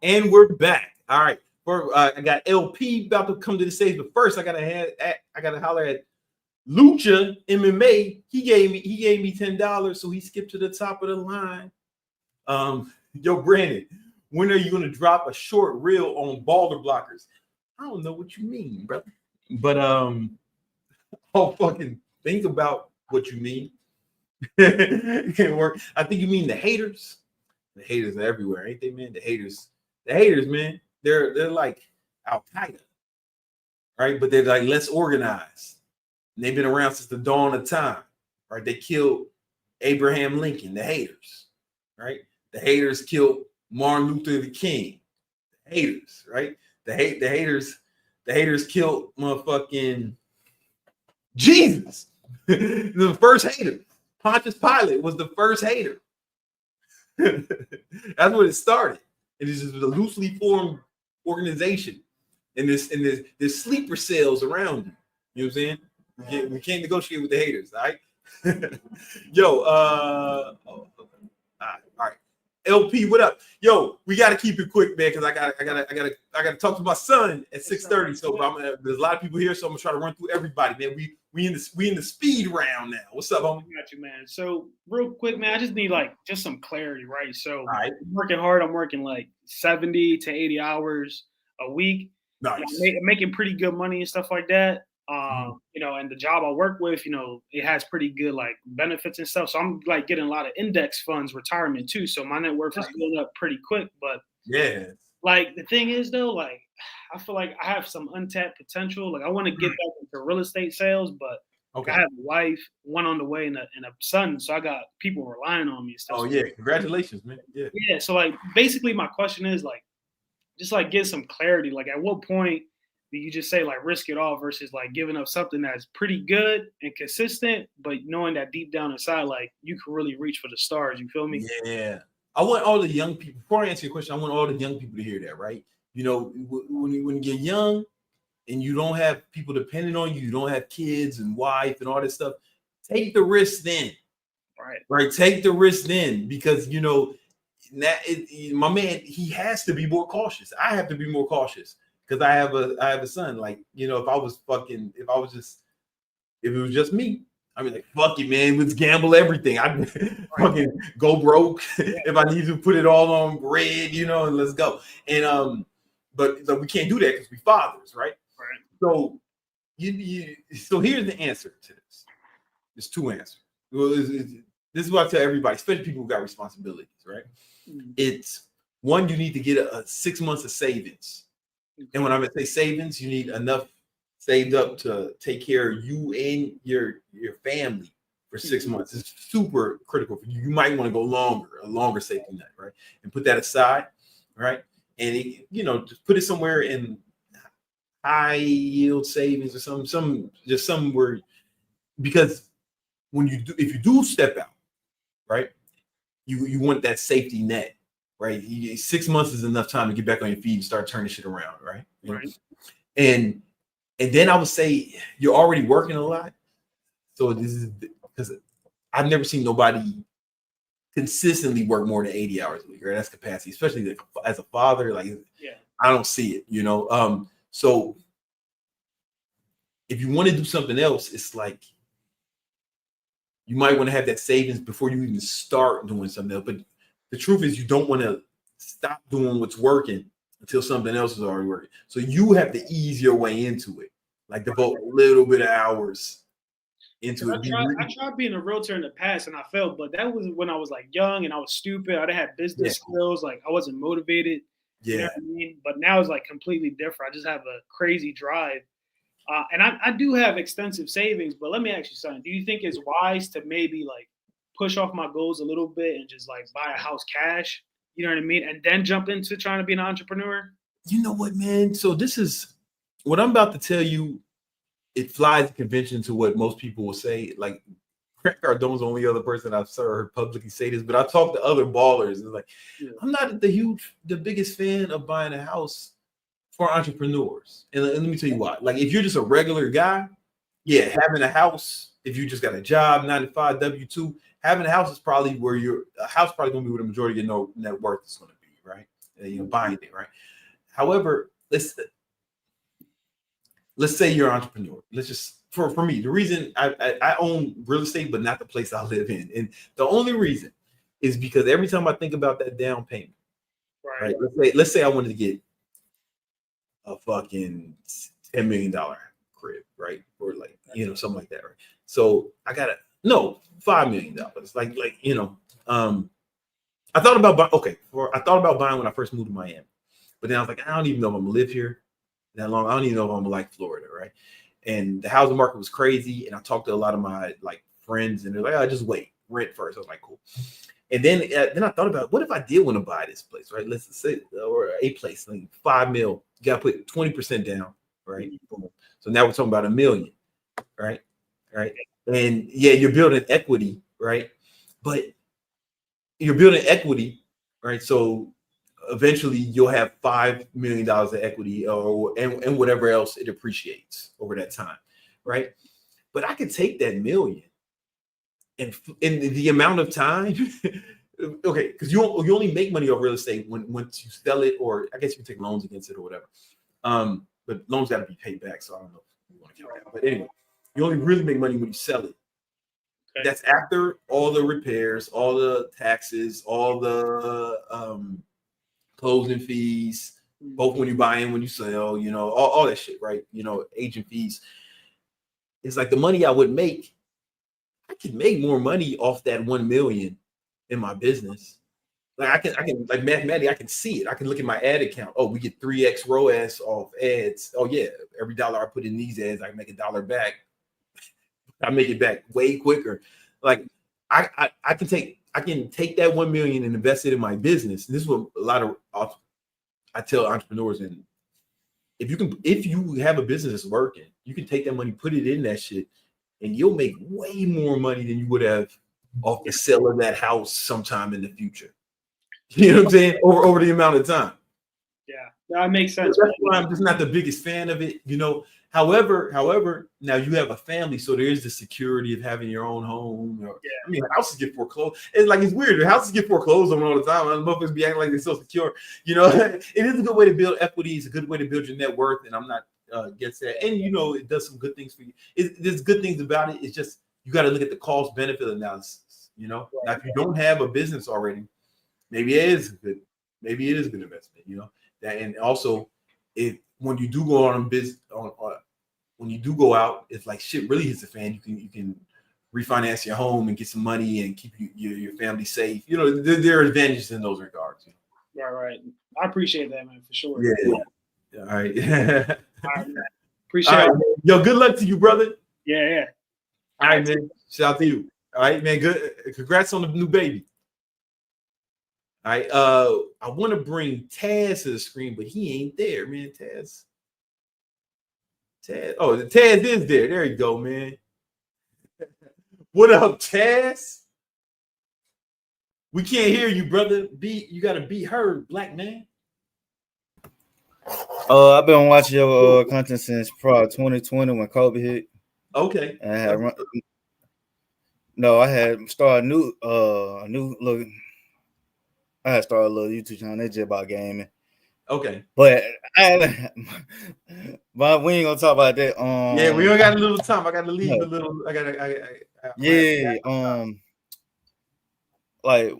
And we're back. All right. I got LP about to come to the stage, but first I gotta holler at Lucha MMA. He gave me $10, so he skipped to the top of the line. Yo, Brandon, when are you gonna drop a short reel on baller blockers? I don't know what you mean, brother. But I'll fucking think about what you mean. It can't work. I think you mean the haters. The haters are everywhere, ain't they, man? The haters, man. They're like Al Qaeda, right? But they're like less organized. And they've been around since the dawn of time, right? They killed Abraham Lincoln, the haters, right? The haters killed Martin Luther King. The haters, right? The haters killed motherfucking Jesus. The first hater. Pontius Pilate was the first hater. That's what it started. It is just a loosely formed organization, and there's sleeper cells around you. You know what I'm saying? We can't negotiate with the haters, all right? Yo, all right. LP, what up? Yo, we gotta keep it quick, man, because I gotta talk to my son at 6:30. So there's a lot of people here, so I'm gonna try to run through everybody, man. We in the speed round now. What's up, homie? Got you, man. So real quick, man, I just need just some clarity, right? So right. I'm working hard. I'm working like 70 to 80 hours a week. Nice. Making pretty good money and stuff like that. And the job I work with, it has pretty good like benefits and stuff. So I'm like getting a lot of index funds retirement too. So my net worth is going up pretty quick. But yeah, like the thing is though, like I feel like I have some untapped potential. Like I want to get back into real estate sales, but I have a wife, one on the way, and a son. So I got people relying on me and stuff. Oh yeah, congratulations, man. Yeah. Yeah. So like basically my question is like just like get some clarity. Like at what point do you just say like risk it all versus like giving up something that's pretty good and consistent, but knowing that deep down inside, like you can really reach for the stars. You feel me? Yeah. I want all the young people, before I answer your question, I want all the young people to hear that, right? When you're young and you don't have people depending on you, you don't have kids and wife and all this stuff, take the risk then. Right. Take the risk then, because my man, he has to be more cautious. I have to be more cautious because I have a son. Like, if it was just me, I'd be like, fuck it, man, let's gamble everything. I'd fucking go broke if I need to put it all on bread, and let's go. And but we can't do that because we fathers, right? So so here's the answer to this. There's two answers. Well, this is what I tell everybody, especially people who got responsibilities, right? It's one, you need to get a 6 months of savings. And when I say savings, you need enough saved up to take care of you and your family for 6 months. It's super critical for you. You might want to go a longer safety net, right? And put that aside, right? And just put it somewhere in high yield savings or some where, because when you do, if you do step out, right, you want that safety net, right? 6 months is enough time to get back on your feet and start turning shit around, right? Right. And then I would say you're already working a lot. So this is because I've never seen nobody consistently work more than 80 hours a week, right? That's capacity, especially as a father. Like, Yeah. I don't see it, you know. So if you want to do something else, it's like you might want to have that savings before you even start doing something else. But the truth is, you don't want to stop doing what's working until something else is already working. So you have to ease your way into it, like devote a little bit of hours into it. I tried being a realtor in the past and I failed, but that was when I was like young and I was stupid. I didn't have business skills. Like, I wasn't motivated. Yeah. You know what I mean? But now it's like completely different. I just have a crazy drive. And I do have extensive savings, but let me ask you something. Do you think it's wise to maybe like push off my goals a little bit and just like buy a house cash? You know what I mean? And then jump into trying to be an entrepreneur? You know what, man? So this is what I'm about to tell you. It flies the convention to what most people will say. Like, Grant Cardone's the only other person I've heard publicly say this, but I talked to other ballers. It's like, I'm not the biggest fan of buying a house for entrepreneurs. And let me tell you why. Like, if you're just a regular guy, yeah, having a house, if you just got a job, 9 to 5, W-2, having a house is probably where probably gonna be where the majority of your net worth is gonna be, right? And you're buying it, right? However, let's say you're an entrepreneur. Let's just, for me, the reason I own real estate, but not the place I live in. And the only reason is because every time I think about that down payment, right? Let's say I wanted to get a fucking $10 million crib, right? Or like, something like that, right? So I gotta, no, $5 million. Like, I thought about buying when I first moved to Miami. But then I was like, I don't even know if I'm gonna live here that long. I don't even know if I'm gonna like Florida, right? And the housing market was crazy. And I talked to a lot of my like friends, and they're like, just wait, rent first. I was like, cool. And then I thought about, what if I did want to buy this place, right? Let's say, or a place, like $5 million. You gotta put 20% down, right? So now we're talking about $1 million, right? Right. And yeah, you're building equity, right? But you're building equity, right? So eventually you'll have $5 million of equity, and whatever else it appreciates over that time, right? But I could take that million and in the amount of time, okay, because you only make money off real estate once you sell it, or I guess you can take loans against it or whatever. But loans got to be paid back, so I don't know if you want to count that. But anyway, you only really make money when you sell it. Okay. That's after all the repairs, all the taxes, all the closing fees, both when you buy and when you sell, all that shit, right? Agent fees. It's like the money I would make, I could make more money off that 1 million in my business. Like I can like mathematically, I can see it. I can look at my ad account. Oh, we get 3x ROAS off ads. Oh yeah, every dollar I put in these ads, I can make $1 back. I make it back way quicker. Like I can take that 1 million and invest it in my business. This is what a lot of I tell entrepreneurs, and if you have a business that's working, you can take that money, put it in that shit, and you'll make way more money than you would have off the sale of that house sometime in the future. You know what I'm saying? Over the amount of time. Yeah, that makes sense. That's why I'm just not the biggest fan of it. However, now you have a family, so there is the security of having your own home. I mean, houses get foreclosed. It's weird. Houses get foreclosed on all the time. Motherfuckers be acting like they're so secure. It is a good way to build equity. It's a good way to build your net worth, and I'm not against that. And it does some good things for you. There's good things about it. It's just you got to look at the cost benefit analysis. Now, if you don't have a business already, maybe it is good. Maybe it is a good investment. That, and also when you do go on business when you do go out, it's like shit really hits the fan. You can refinance your home and get some money and keep your family safe. There are advantages in those regards. Right. I appreciate that, man, for sure. Yeah. All right. All right, man. Appreciate it. Yo, good luck to you, brother. Yeah. All right, man. Shout out to you. All right, man. Good. Congrats on the new baby. All right. I want to bring Taz to the screen, but he ain't there, man. Taz. Taz. Oh, the Taz is there. There you go, man. What up, Taz? We can't hear you, brother. You gotta be heard, black man. I've been watching your content since probably 2020 when COVID hit. Okay. And I had started a little YouTube channel. It's just about gaming. Okay. But but we ain't gonna talk about that. Yeah, we only got a little time. I gotta leave a little. Like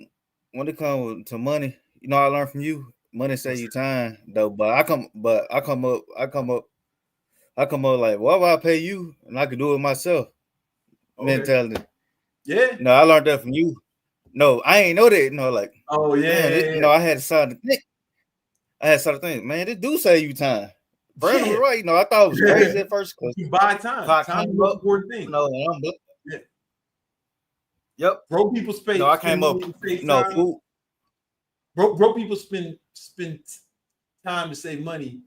when it comes to money, I learned from you. Money save you time though. But I come up like, why would I pay you and I could do it myself? Okay. Mentality. Yeah. No, I learned that from you. No, I ain't know that. Like, oh yeah, man, I had to start to think. Man, this do save you time. Brandon was right. I thought it was crazy at first. You buy time. Time is the important thing. Yeah. Yep. Broke people space. No, I came up. No food. Broke people spend time to save money.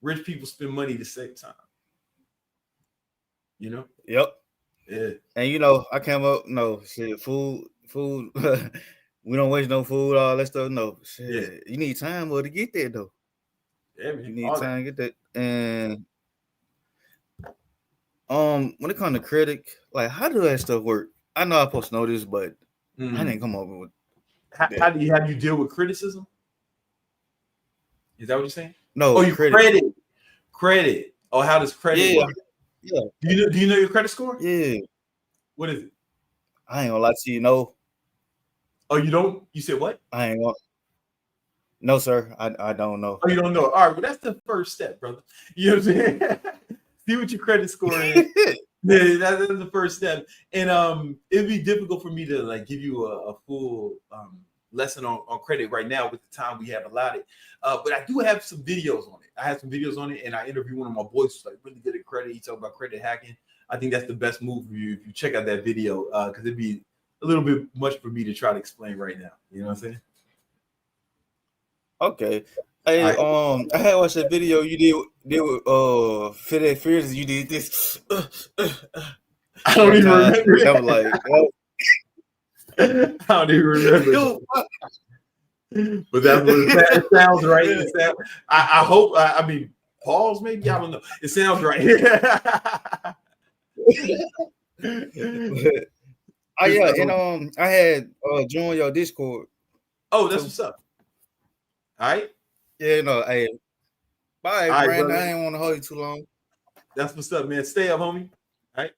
Rich people spend money to save time. Yep. Yeah. And I came up. No shit. Food. We don't waste no food. All that stuff. No shit. Yeah. You need time to get there though. Yeah, man. You need time to get that. And when it comes to critic, like how do that stuff work? I know I'm supposed to know this, but I didn't come up with. How do you deal with criticism? Is that what you're saying? No. Oh, you credit. Oh, how does credit work? Yeah. Do you know your credit score? Yeah. What is it? I ain't gonna lie to you. No. Oh, you don't? You said what? I ain't gonna. No, sir. I don't know. Oh, you don't know? All right. Well, that's the first step, brother. You know what I'm saying? See what your credit score is. Yeah, that's the first step. And it'd be difficult for me to like give you a full lesson on credit right now with the time we have allotted. But I do have some videos on it. I have some videos on it, and I interviewed one of my boys who's like really good at credit. He talked about credit hacking. I think that's the best move for you if you check out that video, because it'd be a little bit much for me to try to explain right now. You know what I'm saying? Okay. Hey, I had watched that video you did with Fit Fears. You did this. I don't even remember. That was like, I don't even remember. But that's what it sounds right. I hope. I mean, pause maybe. I don't know. It sounds right. And I had joined your Discord. Oh, that's what's up. All right. Yeah, hey. Bye, all Brandon. Right, I ain't want to hold you too long. That's what's up, man. Stay up, homie. All right.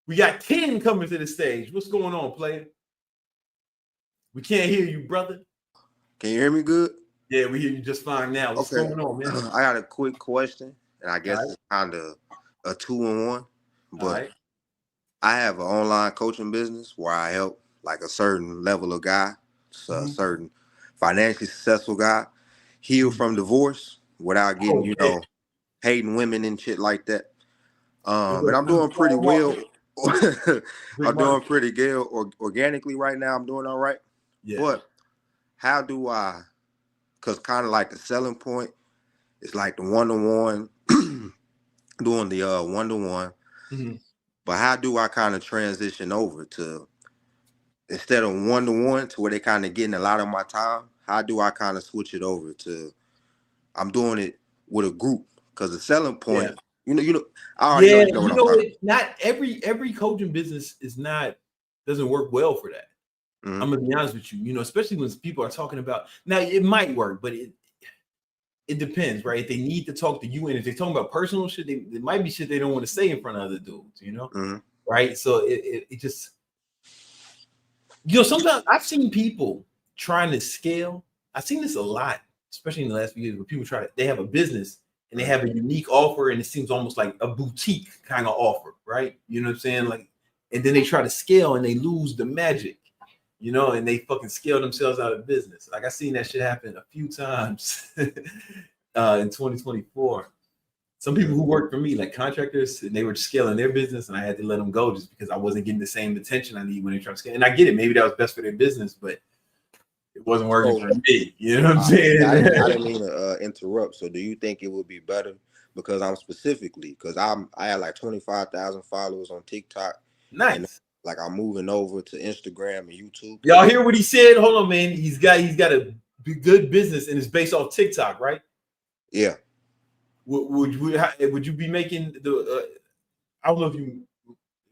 We got Ken coming to the stage. What's going on, player? We can't hear you, brother. Can you hear me good? Yeah, we hear you just fine now. What's going on, man? I got a quick question, and I guess it's kind of a 2-in-1. But I have an online coaching business where I help like a certain level of guy, a certain financially successful guy, heal from divorce without getting, hating women and shit like that. And I'm doing pretty well. I'm doing pretty good organically right now. I'm doing all right. Yeah. But how do I, because kind of like the selling point is like the one-to-one, doing the one-to-one. But how do I kind of transition over to, instead of one-to-one to where they kind of getting a lot of my time, how do I kind of switch it over to, I'm doing it with a group? Because the selling point, I already know what I'm talking about. Not every coaching business doesn't work well for that. I'm gonna be honest with you, especially when people are talking about, now it might work, but it depends, right? If they need to talk to you, and if they're talking about personal shit, there might be shit they don't want to say in front of other dudes, right? So it just, sometimes I've seen people trying to scale. I've seen this a lot, especially in the last few years, where people they have a business and they have a unique offer, and it seems almost like a boutique kind of offer, right? You know what I'm saying? Like, and then they try to scale and they lose the magic, and they fucking scale themselves out of business. Like, I've seen that shit happen a few times in 2024. Some people who worked for me, like contractors, and they were scaling their business, and I had to let them go just because I wasn't getting the same attention I need when they try to scale. And I get it, maybe that was best for their business, but it wasn't working for me. You know what I'm saying? I didn't mean to interrupt. So do you think it would be better because I had like 25,000 followers on TikTok. Nice. And like I'm moving over to Instagram and YouTube. Y'all hear what he said? Hold on, man. He's got a good business and it's based off TikTok, right? Yeah. Would you be making the? I don't know if you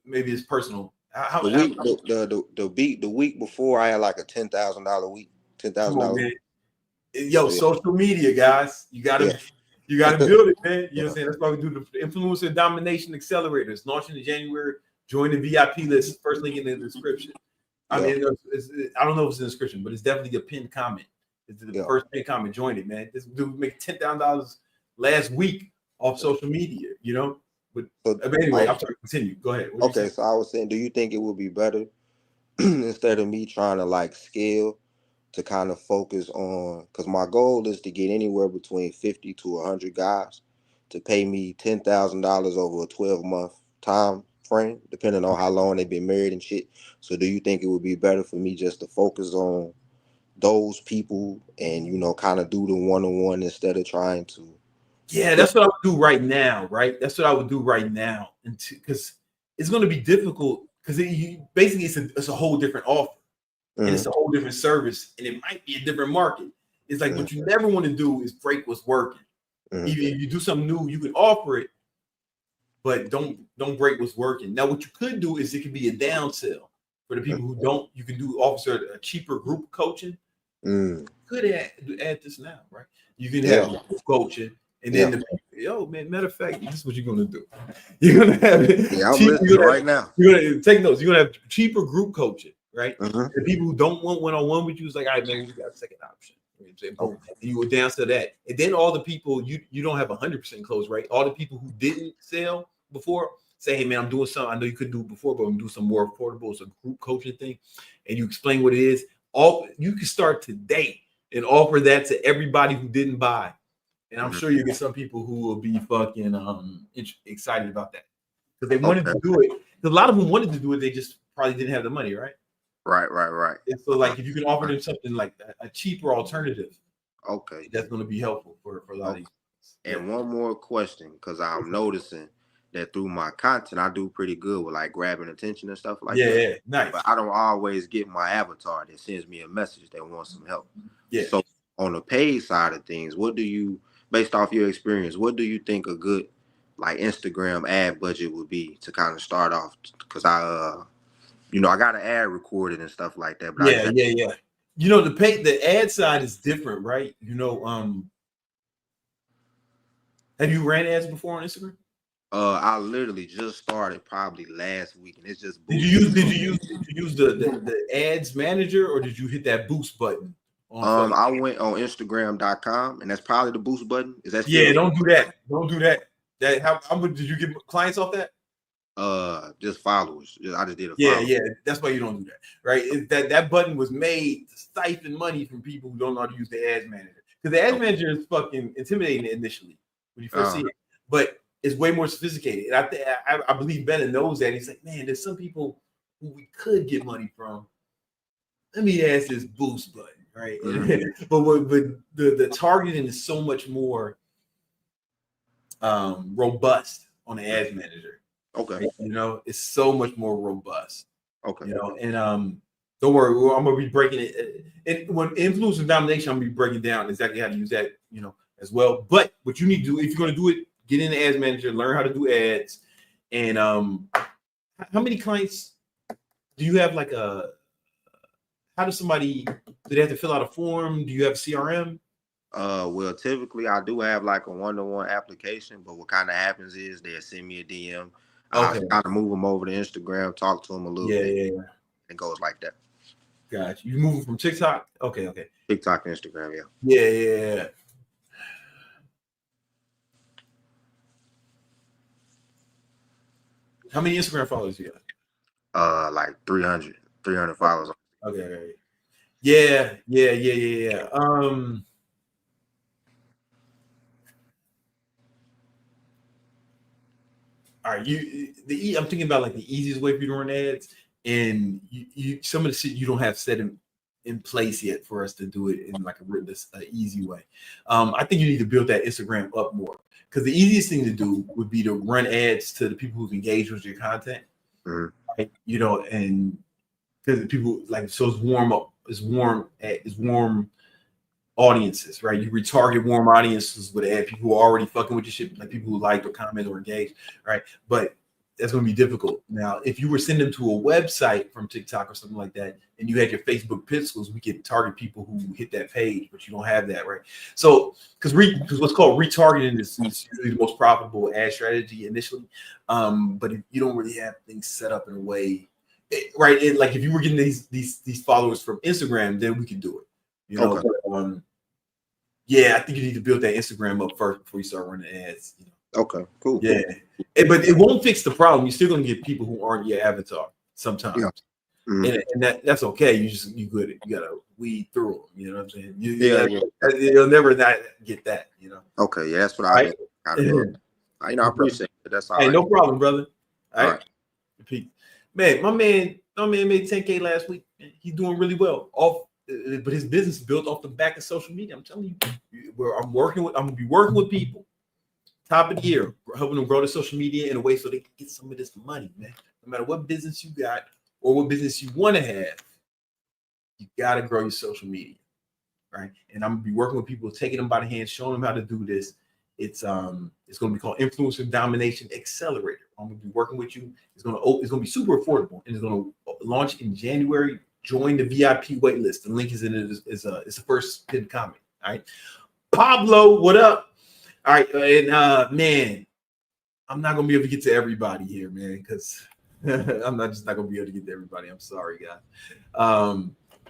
maybe it's personal. The week before I had like a $10,000 week. $10,000. Yo, social media, guys. You gotta build it, man. You know what I'm saying? That's why we do the Influencer Domination Accelerator. It's launching in January. Join the VIP list. First link in the description. I mean, I don't know if it's in the description, but it's definitely a pinned comment. It's the first pinned comment. Join it, man. This dude made $10,000 last week off social media, you know. But anyway, I'm sorry. Continue. Go ahead. Okay, so I was saying, do you think it would be better instead of me trying to like scale to kind of focus on, because my goal is to get anywhere between 50 to 100 guys to pay me $10,000 over a 12-month time frame, depending on how long they've been married and shit. So do you think it would be better for me just to focus on those people and, you know, kind of do the one-on-one instead of trying to? Yeah, that's what I would do right now, right? That's what I would do right now, because it's going to be difficult because basically it's a whole different offer. And it's a whole different service, and it might be a different market. It's like what you never want to do is break what's working. Even if you do something new, you can offer it, but don't break what's working. Now, what you could do is it could be a downsell for the people who don't. You can do a cheaper group coaching. Could add this now, right? You can have group coaching, and then matter of fact, this is what you're gonna do. You're gonna have I'm listening right now. You're gonna take notes. You're gonna have cheaper group coaching. Right, the people who don't want one-on-one with you is like, all right, man, we got a second option. You know what I'm saying? You go down to that, and then all the people you don't have 100% close, right? All the people who didn't sell before say, hey, man, I'm doing something I know you couldn't do before, but I'm doing some more affordable. It's a group coaching thing, and you explain what it is. You can start today and offer that to everybody who didn't buy, and I'm sure you get some people who will be fucking excited about that because they wanted to do it. A lot of them wanted to do it, they just probably didn't have the money, right? Right. And so, like, if you can offer them something like a cheaper alternative, that's going to be helpful for a lot of these. And one more question, because I'm noticing that through my content, I do pretty good with like grabbing attention and stuff like that. Yeah, nice. But I don't always get my avatar that sends me a message that wants some help. Yeah. So on the paid side of things, based off your experience, what do you think a good like Instagram ad budget would be to kind of start off? Because I got an ad recorded and stuff like that. But yeah. You know, the ad side is different, right? You know, have you ran ads before on Instagram? I literally just started probably last week, and it's just. Did you use the ads manager, or did you hit that boost button? I went on Instagram.com, and that's probably the boost button. Is that? Don't do that. Don't do that. How much did you get clients off that? Just followers. I just did a follow. Yeah. That's why you don't do that, right? That button was made to siphon money from people who don't know how to use the ads manager. Because the ads manager is fucking intimidating initially when you first see it, but it's way more sophisticated. And I believe Ben knows that. He's like, man, there's some people who we could get money from. Let me ask this boost button, right? but the targeting is so much more robust on the ads manager. Okay. You know, it's so much more robust. Okay. You know, and don't worry, I'm gonna be breaking it. And when Influencer Domination, I'm gonna be breaking down exactly how to use that, you know, as well. But what you need to do, if you're gonna do it, get in the ads manager, learn how to do ads. And how many clients do you have? Like how does somebody, do they have to fill out a form? Do you have CRM? Well, typically I do have like a one-to-one application, but what kind of happens is they'll send me a DM. I kind of move them over to Instagram, talk to them a little bit. Yeah. It goes like that. Gotcha. You move from TikTok? Okay. TikTok and Instagram, Yeah. How many Instagram followers you got? Like 300 followers. Okay. Yeah. All right, I'm thinking about like the easiest way for you to run ads, and you some of the shit you don't have set in in place yet for us to do it in like a easy way. I think you need to build that Instagram up more, because the easiest thing to do would be to run ads to the people who've engaged with your content, right? You know, and because people like, so it's warm audiences, right? You retarget warm audiences with ad people who are already fucking with your shit, like people who like or comment or engage, right? But that's going to be difficult. Now, if you were sending them to a website from TikTok or something like that, and you had your Facebook pixels, we could target people who hit that page, but you don't have that, right? So, because what's called retargeting is usually the most profitable ad strategy initially, but if you don't really have things set up in a way, right? Like if you were getting these followers from Instagram, then we could do it. You know, okay. Yeah, I think you need to build that Instagram up first before you start running ads. You know? Okay, cool. Yeah, but it won't fix the problem. You're still gonna get people who aren't your avatar sometimes, and that's okay. You gotta weed through them. You know what I'm saying? You'll never not get that. You know. Okay, yeah, that's what I appreciate it. That's all right. No problem, brother. All right. Man, my man made 10K last week. He's doing really well. But his business is built off the back of social media. I'm telling you, I'm gonna be working with people top of the year, helping them grow their social media in a way so they can get some of this money, man. No matter what business you got or what business you want to have, you gotta grow your social media, right? And I'm gonna be working with people, taking them by the hand, showing them how to do this. It's gonna be called Influencer Domination Accelerator. I'm gonna be working with you. It's gonna be super affordable, and it's gonna launch in January. Join the VIP waitlist. The link is in it. It's the first pinned comment. All right, Pablo, what up? All right, and man, I'm not gonna be able to get to everybody here, man, because I'm just not gonna be able to get to everybody. I'm sorry, guys.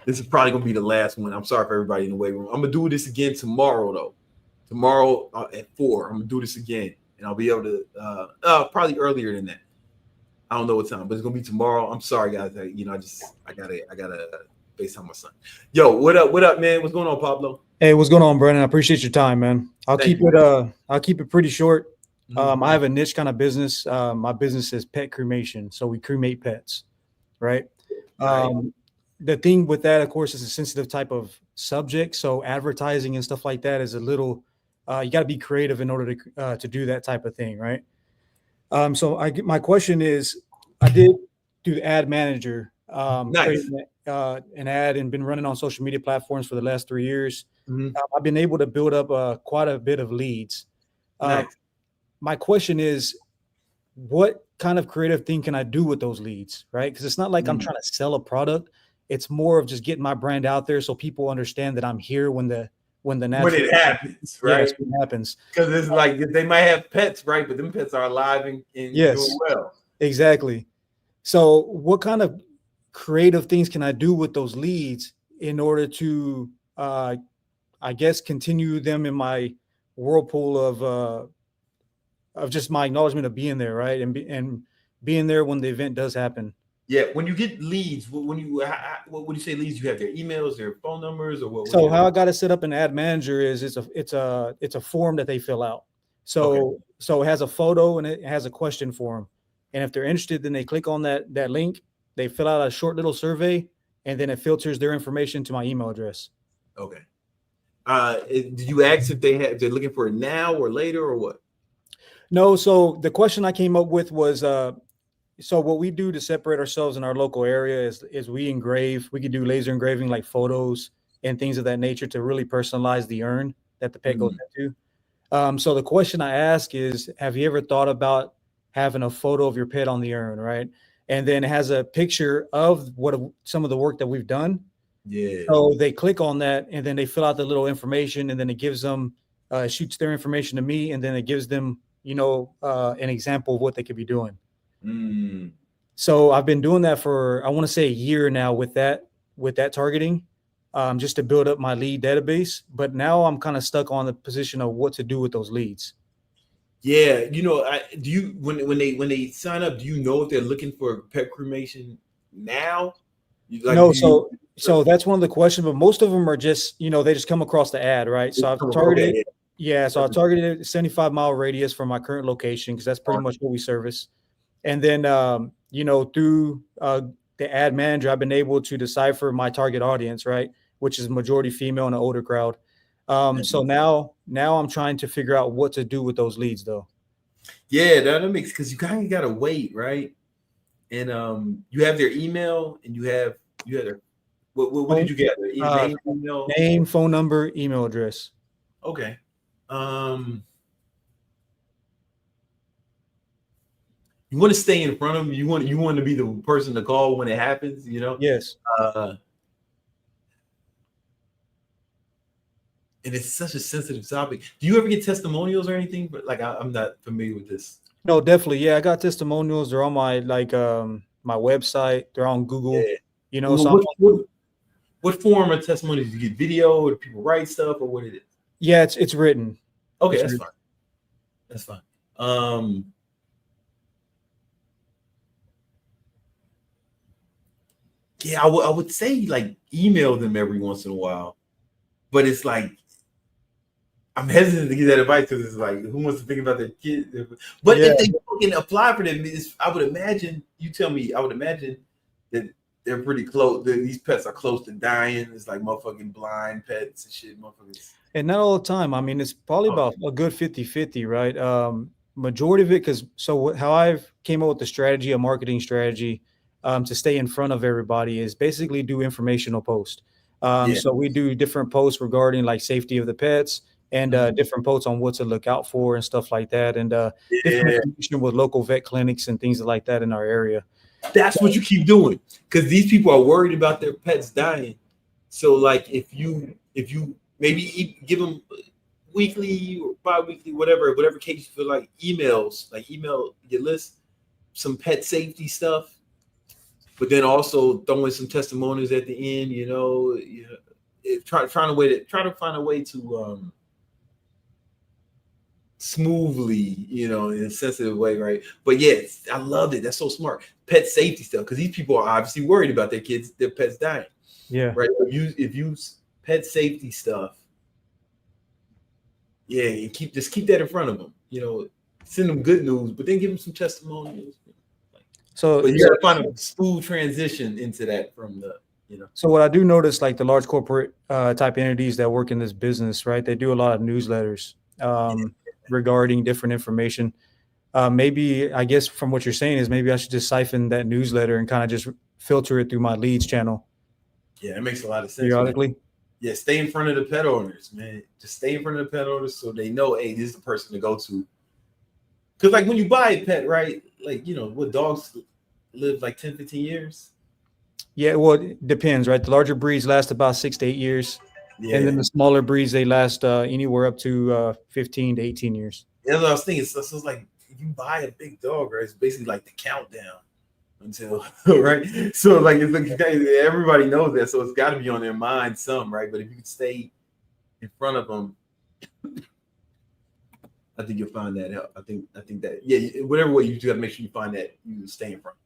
This is probably gonna be the last one. I'm sorry for everybody in the waiting room. I'm gonna do this again tomorrow, though. Tomorrow at 4, I'm gonna do this again, and I'll be able to probably earlier than that. I don't know what time, but it's gonna be tomorrow. I'm sorry, guys. I gotta FaceTime my son. Yo, what up, man? What's going on, Pablo? Hey, what's going on, Brandon? I appreciate your time, man. I'll keep it pretty short. I have a niche kind of business. My business is pet cremation, so we cremate pets, right? The thing with that, of course, is a sensitive type of subject, so advertising and stuff like that is a little. You got to be creative in order to do that type of thing, right? So my question is, I did do the ad manager, Nice. an ad, and been running on social media platforms for the last 3 years. I've been able to build up quite a bit of leads. Nice. My question is, what kind of creative thing can I do with those leads, right? Because it's not like I'm trying to sell a product. It's more of just getting my brand out there so people understand that I'm here when it happens, right? Yes, when it happens. Because it's like they might have pets, right? But them pets are alive and doing well. Exactly. So what kind of creative things can I do with those leads in order to, I guess, continue them in my whirlpool of just my acknowledgement of being there, right? And being there when the event does happen. Yeah, when you get leads, what would you say leads you have? Their emails, their phone numbers, or what? So how I got to set up an ad manager is it's a form that they fill out. So it has a photo and it has a question form, and if they're interested, then they click on that link. They fill out a short little survey, and then it filters their information to my email address. Okay. Did you ask if they're looking for it now or later or what? No. So the question I came up with was, so what we do to separate ourselves in our local area is we engrave. We can do laser engraving like photos and things of that nature to really personalize the urn that the pet goes into. So the question I ask is, have you ever thought about having a photo of your pet on the urn, right? And then it has a picture of some of the work that we've done. Yeah. So they click on that and then they fill out the little information, and then it gives them, shoots their information to me, and then it gives them, an example of what they could be doing. So I've been doing that for, I want to say, a year now with that targeting, just to build up my lead database. But now I'm kind of stuck on the position of what to do with those leads. Yeah, do you when they sign up, do you know if they're looking for pet cremation now? No, so that's one of the questions, but most of them are just, they just come across the ad, right? So I've targeted, so I targeted a 75-mile radius from my current location because that's pretty much what we service. And then, through the ad manager, I've been able to decipher my target audience, right, which is majority female and an older crowd. So now I'm trying to figure out what to do with those leads, though. Yeah, that makes, because you kind of gotta wait, right? And you have their email, and you had their what did you get? Their name, email, name, phone number, email address. Okay. You want to stay in front of them. You want to be the person to call when it happens. You know. Yes. And it's such a sensitive topic. Do you ever get testimonials or anything? But like, I'm not familiar with this. No, definitely. Yeah, I got testimonials. They're on my my website. They're on Google. Yeah. You know, well, so what form of testimonies? Do you get video, or do people write stuff, or what is it? Yeah, it's written. Okay, that's fine. That's fine. Yeah, I would say like email them every once in a while, but it's like I'm hesitant to give that advice because it's like, who wants to think about their kids? But if they can apply for them, I would imagine. You tell me. I would imagine that they're pretty close. These pets are close to dying. It's like motherfucking blind pets and shit, motherfuckers. And not all the time. I mean, it's probably about a good 50-50, right? Majority of it, because how I've came up with the strategy, a marketing strategy, to stay in front of everybody is basically do informational posts. So we do different posts regarding like safety of the pets and different posts on what to look out for and stuff like that. And different information with local vet clinics and things like that in our area. That's what you keep doing, because these people are worried about their pets dying. So like if you maybe give them weekly or bi-weekly, whatever case you feel like, email your list, some pet safety stuff, but then also throw in some testimonials at the end, try to find a way to smoothly, in a sensitive way, right? But yes, I love it. That's so smart. Pet safety stuff, because these people are obviously worried about their pets dying. Yeah. Right. If you pet safety stuff, and keep that in front of them. Send them good news, but then give them some testimonials. But you gotta find a smooth transition into that from the. So what I do notice, like the large corporate type entities that work in this business, right? They do a lot of newsletters regarding different information. Maybe, I guess from what you're saying is maybe I should just siphon that newsletter and kind of just filter it through my leads channel. Yeah, it makes a lot of sense. Periodically. Yeah, stay in front of the pet owners, man. Just stay in front of the pet owners so they know, hey, this is the person to go to. Because like when you buy a pet, right? Like, what dogs live like 10, 15 years? Yeah, well, it depends, right? The larger breeds last about 6 to 8 years. Yeah. And then the smaller breeds, they last anywhere up to 15 to 18 years. Yeah, that's what I was thinking. So it's like, if you buy a big dog, right, it's basically like the countdown until, right? So like, it's like everybody knows that, so it's got to be on their mind some, right? But if you can stay in front of them, I think you'll find that help. I think that, whatever way you do, got to make sure you find that you stay in front.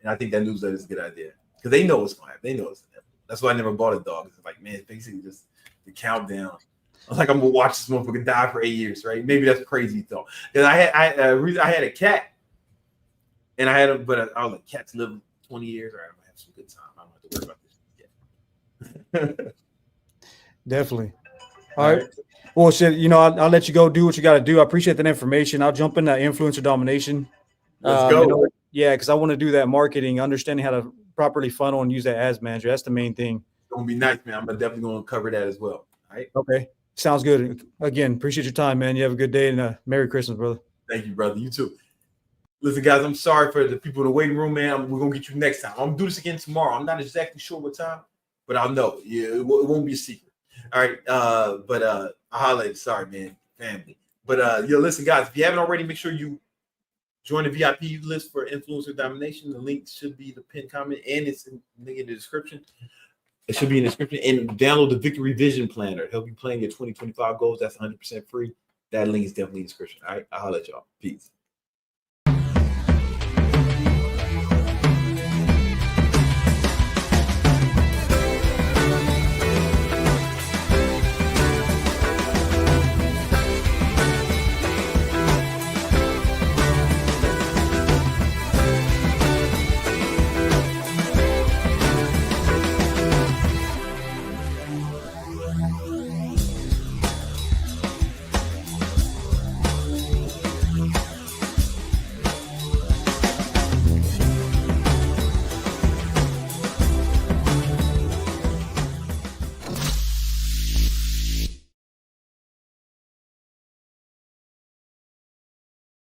And I think that newsletter is a good idea, because they know what's going to happen. They know it's going to happen. That's why I never bought a dog. It's like, man, basically just the countdown. I was like, I'm gonna watch this motherfucker die for 8 years, right? Maybe that's crazy though. Because I had a cat, and I was like, cats live 20 years, or I'm gonna have some good time. I don't have to worry about this yet. Definitely. All right. Well, shit, I'll let you go do what you got to do. I appreciate that information. I'll jump into influencer domination. Let's go. Because I want to do that marketing, understanding how to properly funnel and use that ads manager. That's the main thing. It's gonna be nice, man. I'm definitely gonna cover that as well. All right. Okay. Sounds good. Again, appreciate your time, man. You have a good day and Merry Christmas, brother. Thank you, brother. You too. Listen, guys, I'm sorry for the people in the waiting room, man. We're going to get you next time. I'm going to do this again tomorrow. I'm not exactly sure what time, but I'll know. Yeah, it won't be a secret. All right. But I'll holler at you. Sorry, man. Family. But listen, guys, if you haven't already, make sure you join the VIP list for Influencer Domination. The link should be the pinned comment, and it's in the description. It should be in the description. And download the Victory Vision Planner. Help you plan your 2025 goals. That's 100% free. That link is definitely in the description. All right. I'll holler at y'all. Peace.